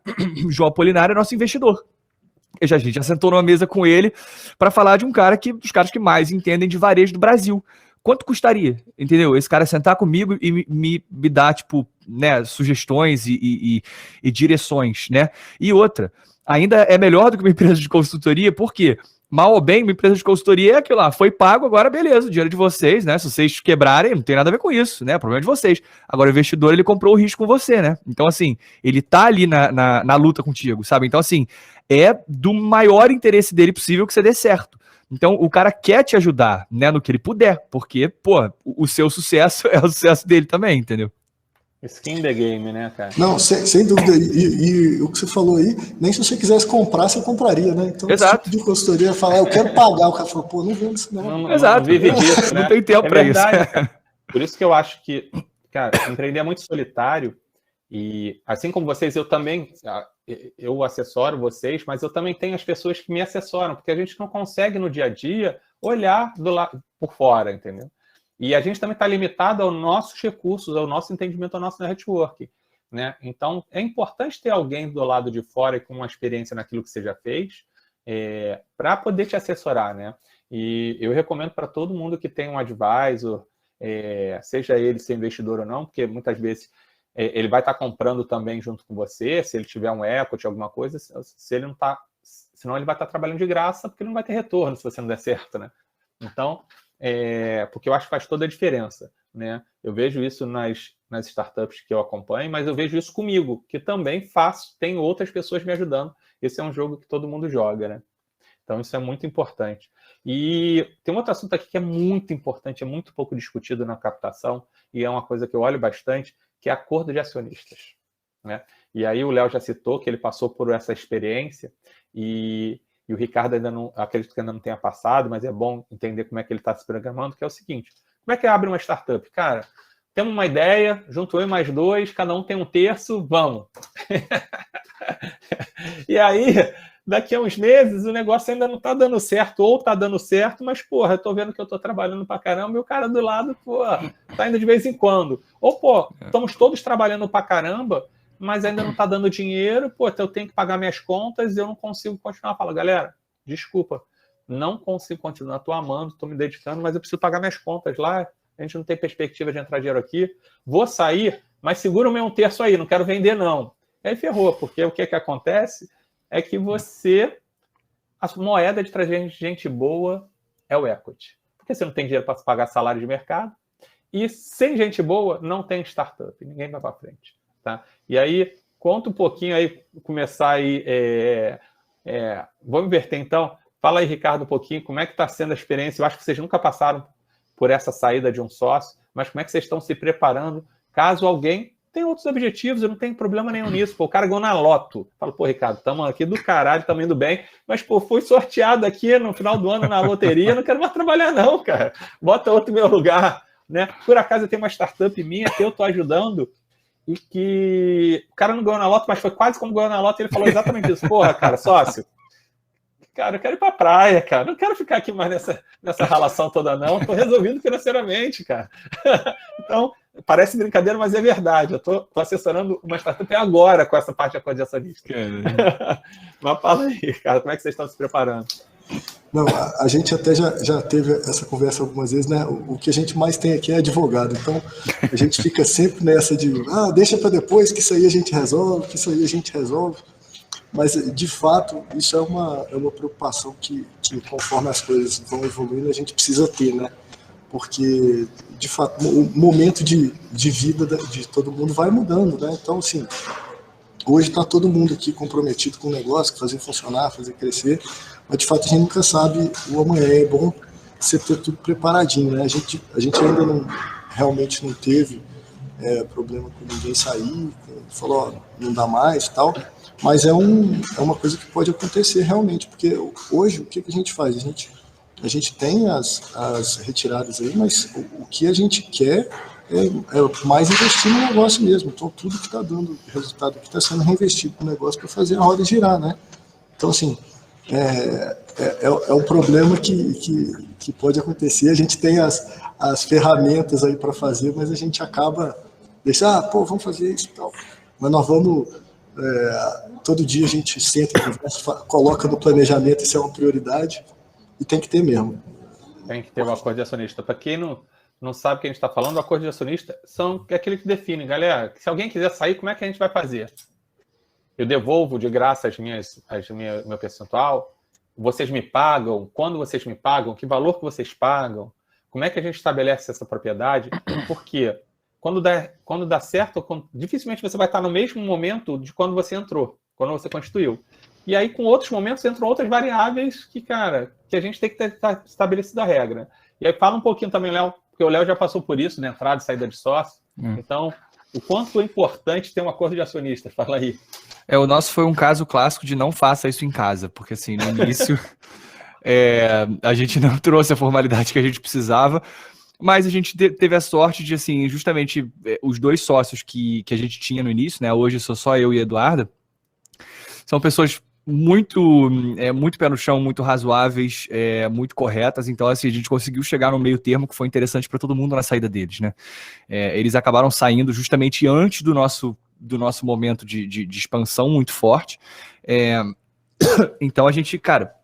o João Apolinário é nosso investidor. A gente já sentou numa mesa com ele para falar de um cara dos caras que mais entendem de varejo do Brasil. Quanto custaria, entendeu? Esse cara sentar comigo e me dar, tipo, né, sugestões e direções, né? E outra, ainda é melhor do que uma empresa de consultoria, por quê? Mal ou bem, uma empresa de consultoria é aquilo lá, foi pago, agora beleza, o dinheiro é de vocês, né? Se vocês quebrarem, não tem nada a ver com isso, né? O problema é de vocês. Agora o investidor, ele comprou o risco com você, né? Então, assim, ele tá ali na luta contigo, sabe? Então, assim, é do maior interesse dele possível que você dê certo. Então, o cara quer te ajudar, né, no que ele puder, porque, pô, o seu sucesso é o sucesso dele também, entendeu? Skin the game, né, cara? Não, sem dúvida. E o que você falou aí, nem se você quisesse comprar, você compraria, né? Então, exato. Esse tipo de consultoria, eu falo, eu quero pagar. O cara falou, pô, não vendo isso não. Exato. Não vive disso, né? Não tem tempo pra isso. Cara. Por isso que eu acho que, cara, empreender é muito solitário. E assim como vocês, eu assessoro vocês, mas eu também tenho as pessoas que me assessoram, porque a gente não consegue no dia a dia olhar por fora, entendeu? E a gente também está limitado aos nossos recursos, ao nosso entendimento, ao nosso network, né? Então, é importante ter alguém do lado de fora e com uma experiência naquilo que você já fez, para poder te assessorar, né? E eu recomendo para todo mundo que tem um advisor, seja ele ser investidor ou não, porque muitas vezes ele vai estar comprando também junto com você, se ele tiver um equity, alguma coisa, se ele não está, senão ele vai estar trabalhando de graça, porque ele não vai ter retorno se você não der certo, né? Então, porque eu acho que faz toda a diferença, né? Eu vejo isso nas startups que eu acompanho, mas eu vejo isso comigo, que também tem outras pessoas me ajudando. Esse é um jogo que todo mundo joga, né? Então, isso é muito importante. E tem um outro assunto aqui que é muito importante, é muito pouco discutido na captação, e é uma coisa que eu olho bastante, que é acordo de acionistas, né? E aí o Léo já citou que ele passou por essa experiência, e o Ricardo acredito que ainda não tenha passado, mas é bom entender como é que ele está se programando, que é o seguinte: como é que abre uma startup? Cara, temos uma ideia, junto eu e mais dois, cada um tem um terço, vamos. E aí, daqui a uns meses, o negócio ainda não está dando certo, ou está dando certo, mas, porra, eu tô vendo que eu tô trabalhando pra caramba e o cara do lado, porra, tá indo de vez em quando. Ou, pô, estamos todos trabalhando pra caramba, mas ainda não tá dando dinheiro, pô, eu tenho que pagar minhas contas e eu não consigo continuar. Fala, galera, desculpa, não consigo continuar, tô amando, tô me dedicando, mas eu preciso pagar minhas contas lá, a gente não tem perspectiva de entrar dinheiro aqui, vou sair, mas segura o meu um terço aí, não quero vender não. Aí ferrou, porque o que acontece é que a moeda de trazer gente boa é o equity. Porque você não tem dinheiro para pagar salário de mercado, e sem gente boa não tem startup, ninguém vai para frente. Tá? E aí, conta um pouquinho aí, começar aí, vamos inverter então, fala aí, Ricardo, um pouquinho, como é que está sendo a experiência? Eu acho que vocês nunca passaram por essa saída de um sócio, mas como é que vocês estão se preparando, caso alguém tenha outros objetivos, eu não tenho problema nenhum nisso, pô, o cara ganhou na loto, fala, pô, Ricardo, estamos aqui do caralho, estamos indo bem, mas, pô, fui sorteado aqui no final do ano na loteria, não quero mais trabalhar não, cara, bota outro no meu lugar, né? Por acaso eu tenho uma startup minha que eu tô ajudando, e que o cara não ganhou na loto, mas foi quase como ganhou na loto, e ele falou exatamente isso. Porra, cara, sócio, cara, eu quero ir pra praia, cara, não quero ficar aqui mais nessa relação toda não, tô resolvido financeiramente, cara. Então, parece brincadeira, mas é verdade, eu tô assessorando uma startup agora com essa parte de acordo de acionista. Mas fala aí, cara, como é que vocês estão se preparando? Não, a gente até já teve essa conversa algumas vezes, né? O que a gente mais tem aqui é advogado, então a gente fica sempre nessa de deixa para depois, que isso aí a gente resolve, mas de fato isso é uma preocupação que conforme as coisas vão evoluindo a gente precisa ter, né? Porque de fato o momento de vida de todo mundo vai mudando, né? Então assim, hoje está todo mundo aqui comprometido com o negócio, fazer funcionar, fazer crescer, mas de fato a gente nunca sabe o amanhã. É bom você ter tudo preparadinho, né? A gente ainda realmente não teve problema com ninguém sair, falou, não dá mais e tal, mas é uma coisa que pode acontecer realmente, porque hoje o que a gente faz? A gente tem as retiradas aí, mas o que a gente quer é mais investir no negócio mesmo. Então, tudo que está dando resultado aqui está sendo reinvestido no negócio para fazer a roda girar, né? Então, assim, é um problema que pode acontecer. A gente tem as ferramentas aí para fazer, mas a gente acaba deixando, vamos fazer isso e tal. Mas nós vamos, todo dia a gente senta, conversa, coloca no planejamento, isso é uma prioridade, e tem que ter mesmo. Tem que ter um acordo de acionista. Para quem não sabe o que a gente está falando, o acordo de acionista é aquele que define, galera, se alguém quiser sair, como é que a gente vai fazer? Eu devolvo de graça meu percentual? Vocês me pagam? Quando vocês me pagam? Que valor que vocês pagam? Como é que a gente estabelece essa propriedade? Porque quando dá certo, dificilmente você vai estar no mesmo momento de quando você entrou, quando você constituiu. E aí, com outros momentos, entram outras variáveis que a gente tem que ter estabelecido a regra. E aí, fala um pouquinho também, Léo, porque o Léo já passou por isso, né? Entrada e saída de sócio. Então, o quanto é importante ter um acordo de acionistas? Fala aí. O nosso foi um caso clássico de não faça isso em casa, porque assim, no início a gente não trouxe a formalidade que a gente precisava, Mas a gente teve a sorte de, assim, justamente os 2 sócios que a gente tinha no início, né? Hoje sou só eu e a Eduarda. São pessoas muito pé no chão, muito razoáveis, muito corretas. Então, assim, a gente conseguiu chegar no meio termo que foi interessante para todo mundo na saída deles, né? Eles acabaram saindo justamente antes do nosso momento de expansão muito forte. Então, a gente, cara,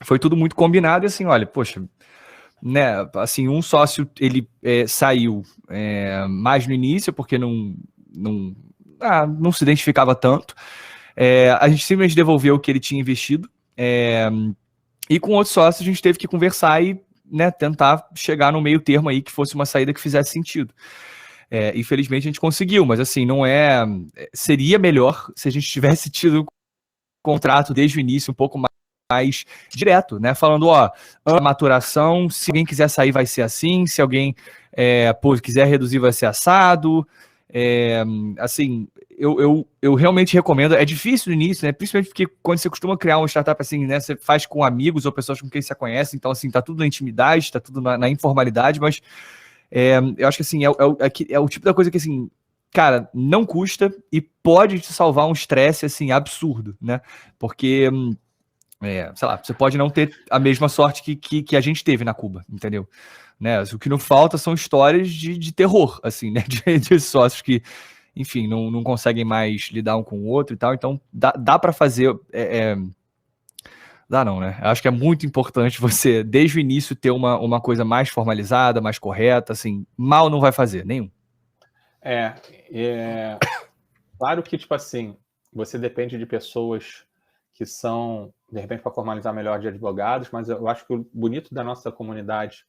foi tudo muito combinado e assim, olha, poxa, né, assim, um sócio, ele saiu mais no início, porque não se identificava tanto. A gente simplesmente devolveu o que ele tinha investido. E com outros sócios, a gente teve que conversar e, né, tentar chegar no meio termo aí, que fosse uma saída que fizesse sentido. Infelizmente, a gente conseguiu, mas assim, não seria melhor se a gente tivesse tido o contrato desde o início um pouco mais direto, né? Falando, ó, a maturação, se alguém quiser sair vai ser assim, se alguém quiser reduzir vai ser assado. Assim, eu realmente recomendo, é difícil no início, né? Principalmente porque quando você costuma criar uma startup assim, né? Você faz com amigos ou pessoas com quem você conhece, então assim, tá tudo na intimidade, tá tudo na informalidade, mas eu acho que assim, é o tipo da coisa que assim, cara, não custa e pode te salvar um estresse assim, absurdo, né? Porque sei lá, você pode não ter a mesma sorte que a gente teve na Cuba, entendeu? Né? O que não falta são histórias de terror, assim, né? De sócios que, enfim, não conseguem mais lidar um com o outro e tal. Então, dá para fazer... Dá não, né? Eu acho que é muito importante você, desde o início, ter uma coisa mais formalizada, mais correta, assim, mal não vai fazer, nenhum. Claro que, tipo assim, você depende de pessoas que são, de repente, para formalizar melhor, de advogados, mas eu acho que o bonito da nossa comunidade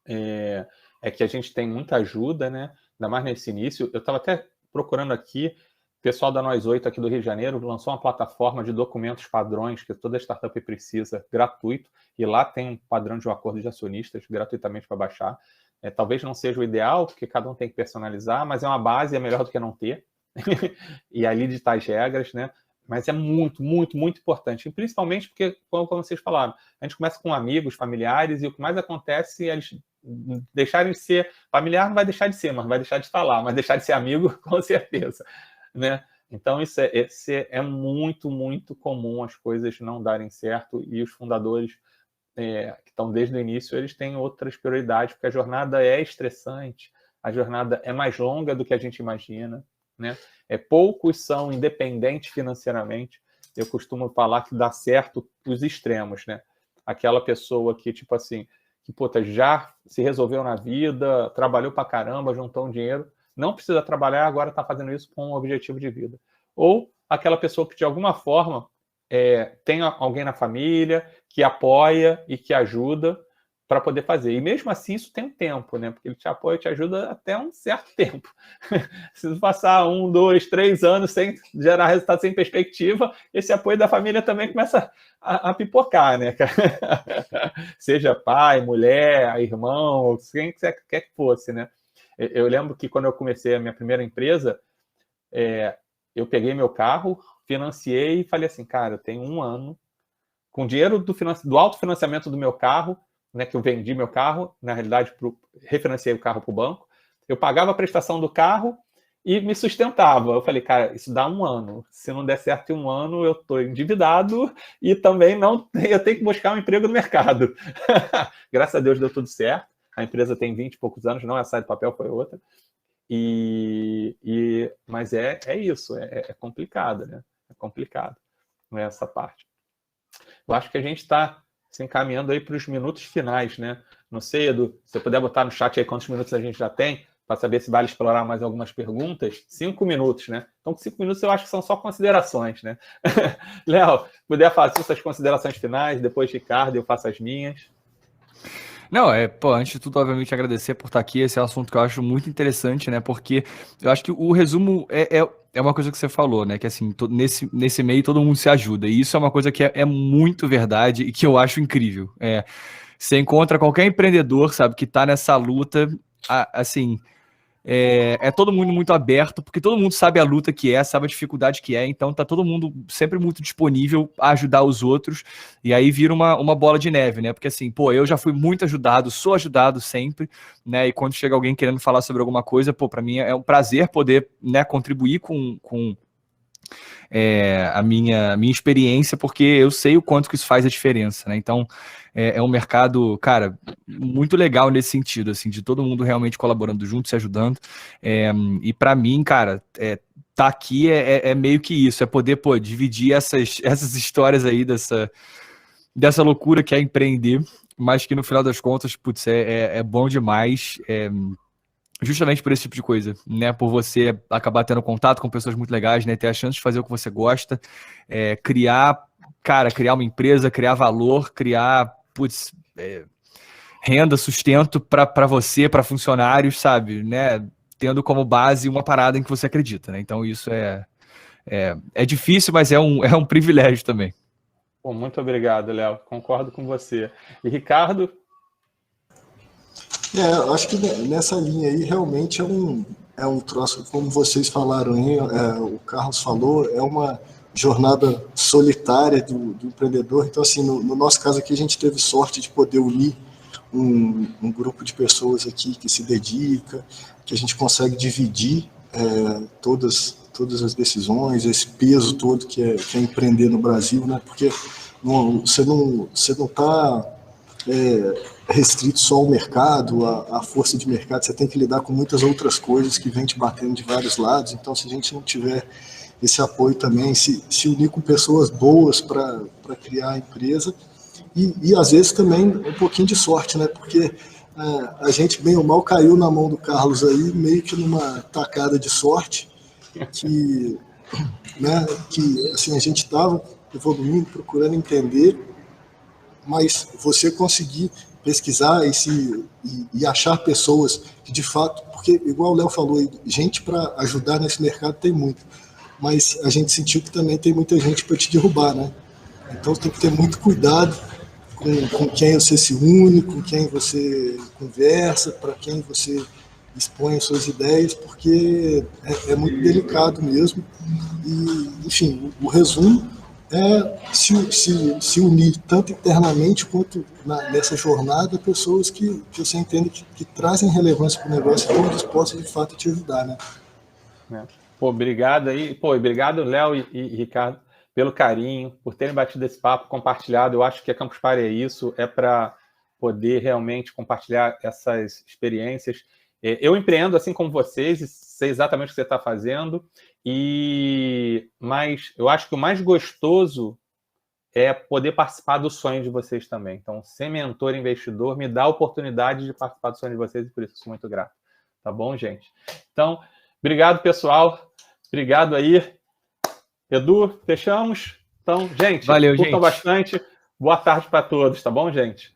é que a gente tem muita ajuda, né? Ainda mais nesse início. Eu estava até procurando aqui, o pessoal da Nós 8 aqui do Rio de Janeiro lançou uma plataforma de documentos padrões que toda startup precisa, gratuito, e lá tem um padrão de um acordo de acionistas gratuitamente para baixar. Talvez não seja o ideal, porque cada um tem que personalizar, mas é uma base, é melhor do que não ter. E ali ditar as regras, né? Mas é muito, muito, muito importante. E principalmente porque, como vocês falaram, a gente começa com amigos, familiares, e o que mais acontece é eles deixarem de ser... Familiar não vai deixar de ser, mas vai deixar de estar lá. Mas deixar de ser amigo, com certeza. Né? Então, isso é muito, muito comum as coisas não darem certo. E os fundadores, que estão desde o início, eles têm outras prioridades, porque a jornada é estressante, a jornada é mais longa do que a gente imagina. Né? Poucos são independentes financeiramente. Eu costumo falar que dá certo os extremos, né? Aquela pessoa que, tipo assim, que já se resolveu na vida, trabalhou pra caramba, juntou um dinheiro, não precisa trabalhar, agora está fazendo isso com um objetivo de vida. Ou aquela pessoa que, de alguma forma, tem alguém na família que apoia e que ajuda para poder fazer. E mesmo assim, isso tem um tempo, né? Porque ele te apoia e te ajuda até um certo tempo. Se passar 1, 2, 3 anos sem gerar resultado, sem perspectiva, esse apoio da família também começa a pipocar, né? Seja pai, mulher, irmão, quem quer que fosse, né? Eu lembro que quando eu comecei a minha primeira empresa, eu peguei meu carro, financiei e falei assim, cara, eu tenho 1 ano, com dinheiro do autofinanciamento do meu carro, né, que eu vendi meu carro, na realidade, refinanciei o carro para o banco, eu pagava a prestação do carro e me sustentava. Eu falei, cara, isso dá 1 ano. Se não der certo em 1 ano, eu estou endividado e também eu tenho que buscar um emprego no mercado. Graças a Deus deu tudo certo. A empresa tem 20 e poucos anos, não é Sai do Papel, foi outra. Mas é isso, é complicado, né? É complicado essa parte. Eu acho que a gente está se encaminhando aí para os minutos finais, né? Não sei, Edu, se você puder botar no chat aí quantos minutos a gente já tem, para saber se vale explorar mais algumas perguntas. 5 minutos, né? Então, 5 minutos eu acho que são só considerações, né? Léo, puder fazer suas considerações finais, depois Ricardo, eu faço as minhas. Não, antes de tudo, obviamente, agradecer por estar aqui. Esse é um assunto que eu acho muito interessante, né? Porque eu acho que o resumo é uma coisa que você falou, né? Que assim, nesse meio todo mundo se ajuda. E isso é uma coisa que é muito verdade e que eu acho incrível. Você encontra qualquer empreendedor, sabe, que tá nessa luta, assim, é todo mundo muito aberto, porque todo mundo sabe a luta que é, sabe a dificuldade que é, então tá todo mundo sempre muito disponível a ajudar os outros, e aí vira uma bola de neve, né? Porque assim, pô, eu já fui muito ajudado, sou ajudado sempre, né? E quando chega alguém querendo falar sobre alguma coisa, pô, pra mim é um prazer poder, né, contribuir com a minha experiência, porque eu sei o quanto que isso faz a diferença, né? Então, é um mercado, cara, muito legal nesse sentido, assim, de todo mundo realmente colaborando junto, se ajudando. E para mim, cara, tá aqui é meio que isso, é poder, pô, dividir essas histórias aí dessa loucura que é empreender, mas que no final das contas, putz, é bom demais. Justamente por esse tipo de coisa, né? Por você acabar tendo contato com pessoas muito legais, né? Ter a chance de fazer o que você gosta, criar uma empresa, criar valor, criar, renda, sustento para você, para funcionários, sabe? Né? Tendo como base uma parada em que você acredita, né? Então isso é difícil, mas é um privilégio também. Pô, muito obrigado, Léo. Concordo com você. E Ricardo? Acho que nessa linha aí realmente é um troço, como vocês falaram aí, o Carlos falou, é uma jornada solitária do empreendedor. Então, assim, no nosso caso aqui, a gente teve sorte de poder unir um grupo de pessoas aqui que se dedica, que a gente consegue dividir todas as decisões, esse peso todo que é empreender no Brasil, né? Porque você não está restrito só ao mercado, à força de mercado, você tem que lidar com muitas outras coisas que vêm te batendo de vários lados. Então, se a gente não tiver esse apoio também, se unir com pessoas boas para criar a empresa, e às vezes também um pouquinho de sorte, né? Porque a gente, bem ou mal, caiu na mão do Carlos aí, meio que numa tacada de sorte, que assim, a gente estava evoluindo, procurando entender, mas você conseguir pesquisar e achar pessoas que de fato, porque igual o Léo falou, gente para ajudar nesse mercado tem muito, mas a gente sentiu que também tem muita gente para te derrubar, né? Então tem que ter muito cuidado com quem você se une, com quem você conversa, para quem você expõe as suas ideias, porque é muito delicado mesmo. E, enfim, o resumo é se unir tanto internamente quanto nessa jornada, pessoas que você entende que trazem relevância para o negócio e estão dispostas de fato a te ajudar, né? Pô, obrigado aí. Pô, obrigado, Léo e Ricardo, pelo carinho, por terem batido esse papo, compartilhado. Eu acho que a Campus Party é isso, é para poder realmente compartilhar essas experiências. Eu empreendo assim como vocês, e sei exatamente o que você está fazendo, mas eu acho que o mais gostoso é poder participar do sonho de vocês também. Então, ser mentor investidor me dá a oportunidade de participar do sonho de vocês, e por isso eu sou muito grato. Tá bom, gente? Então, obrigado, pessoal. Obrigado aí. Edu, fechamos? Então, gente, valeu, curtam gente. bastante. Boa tarde para todos, tá bom, gente?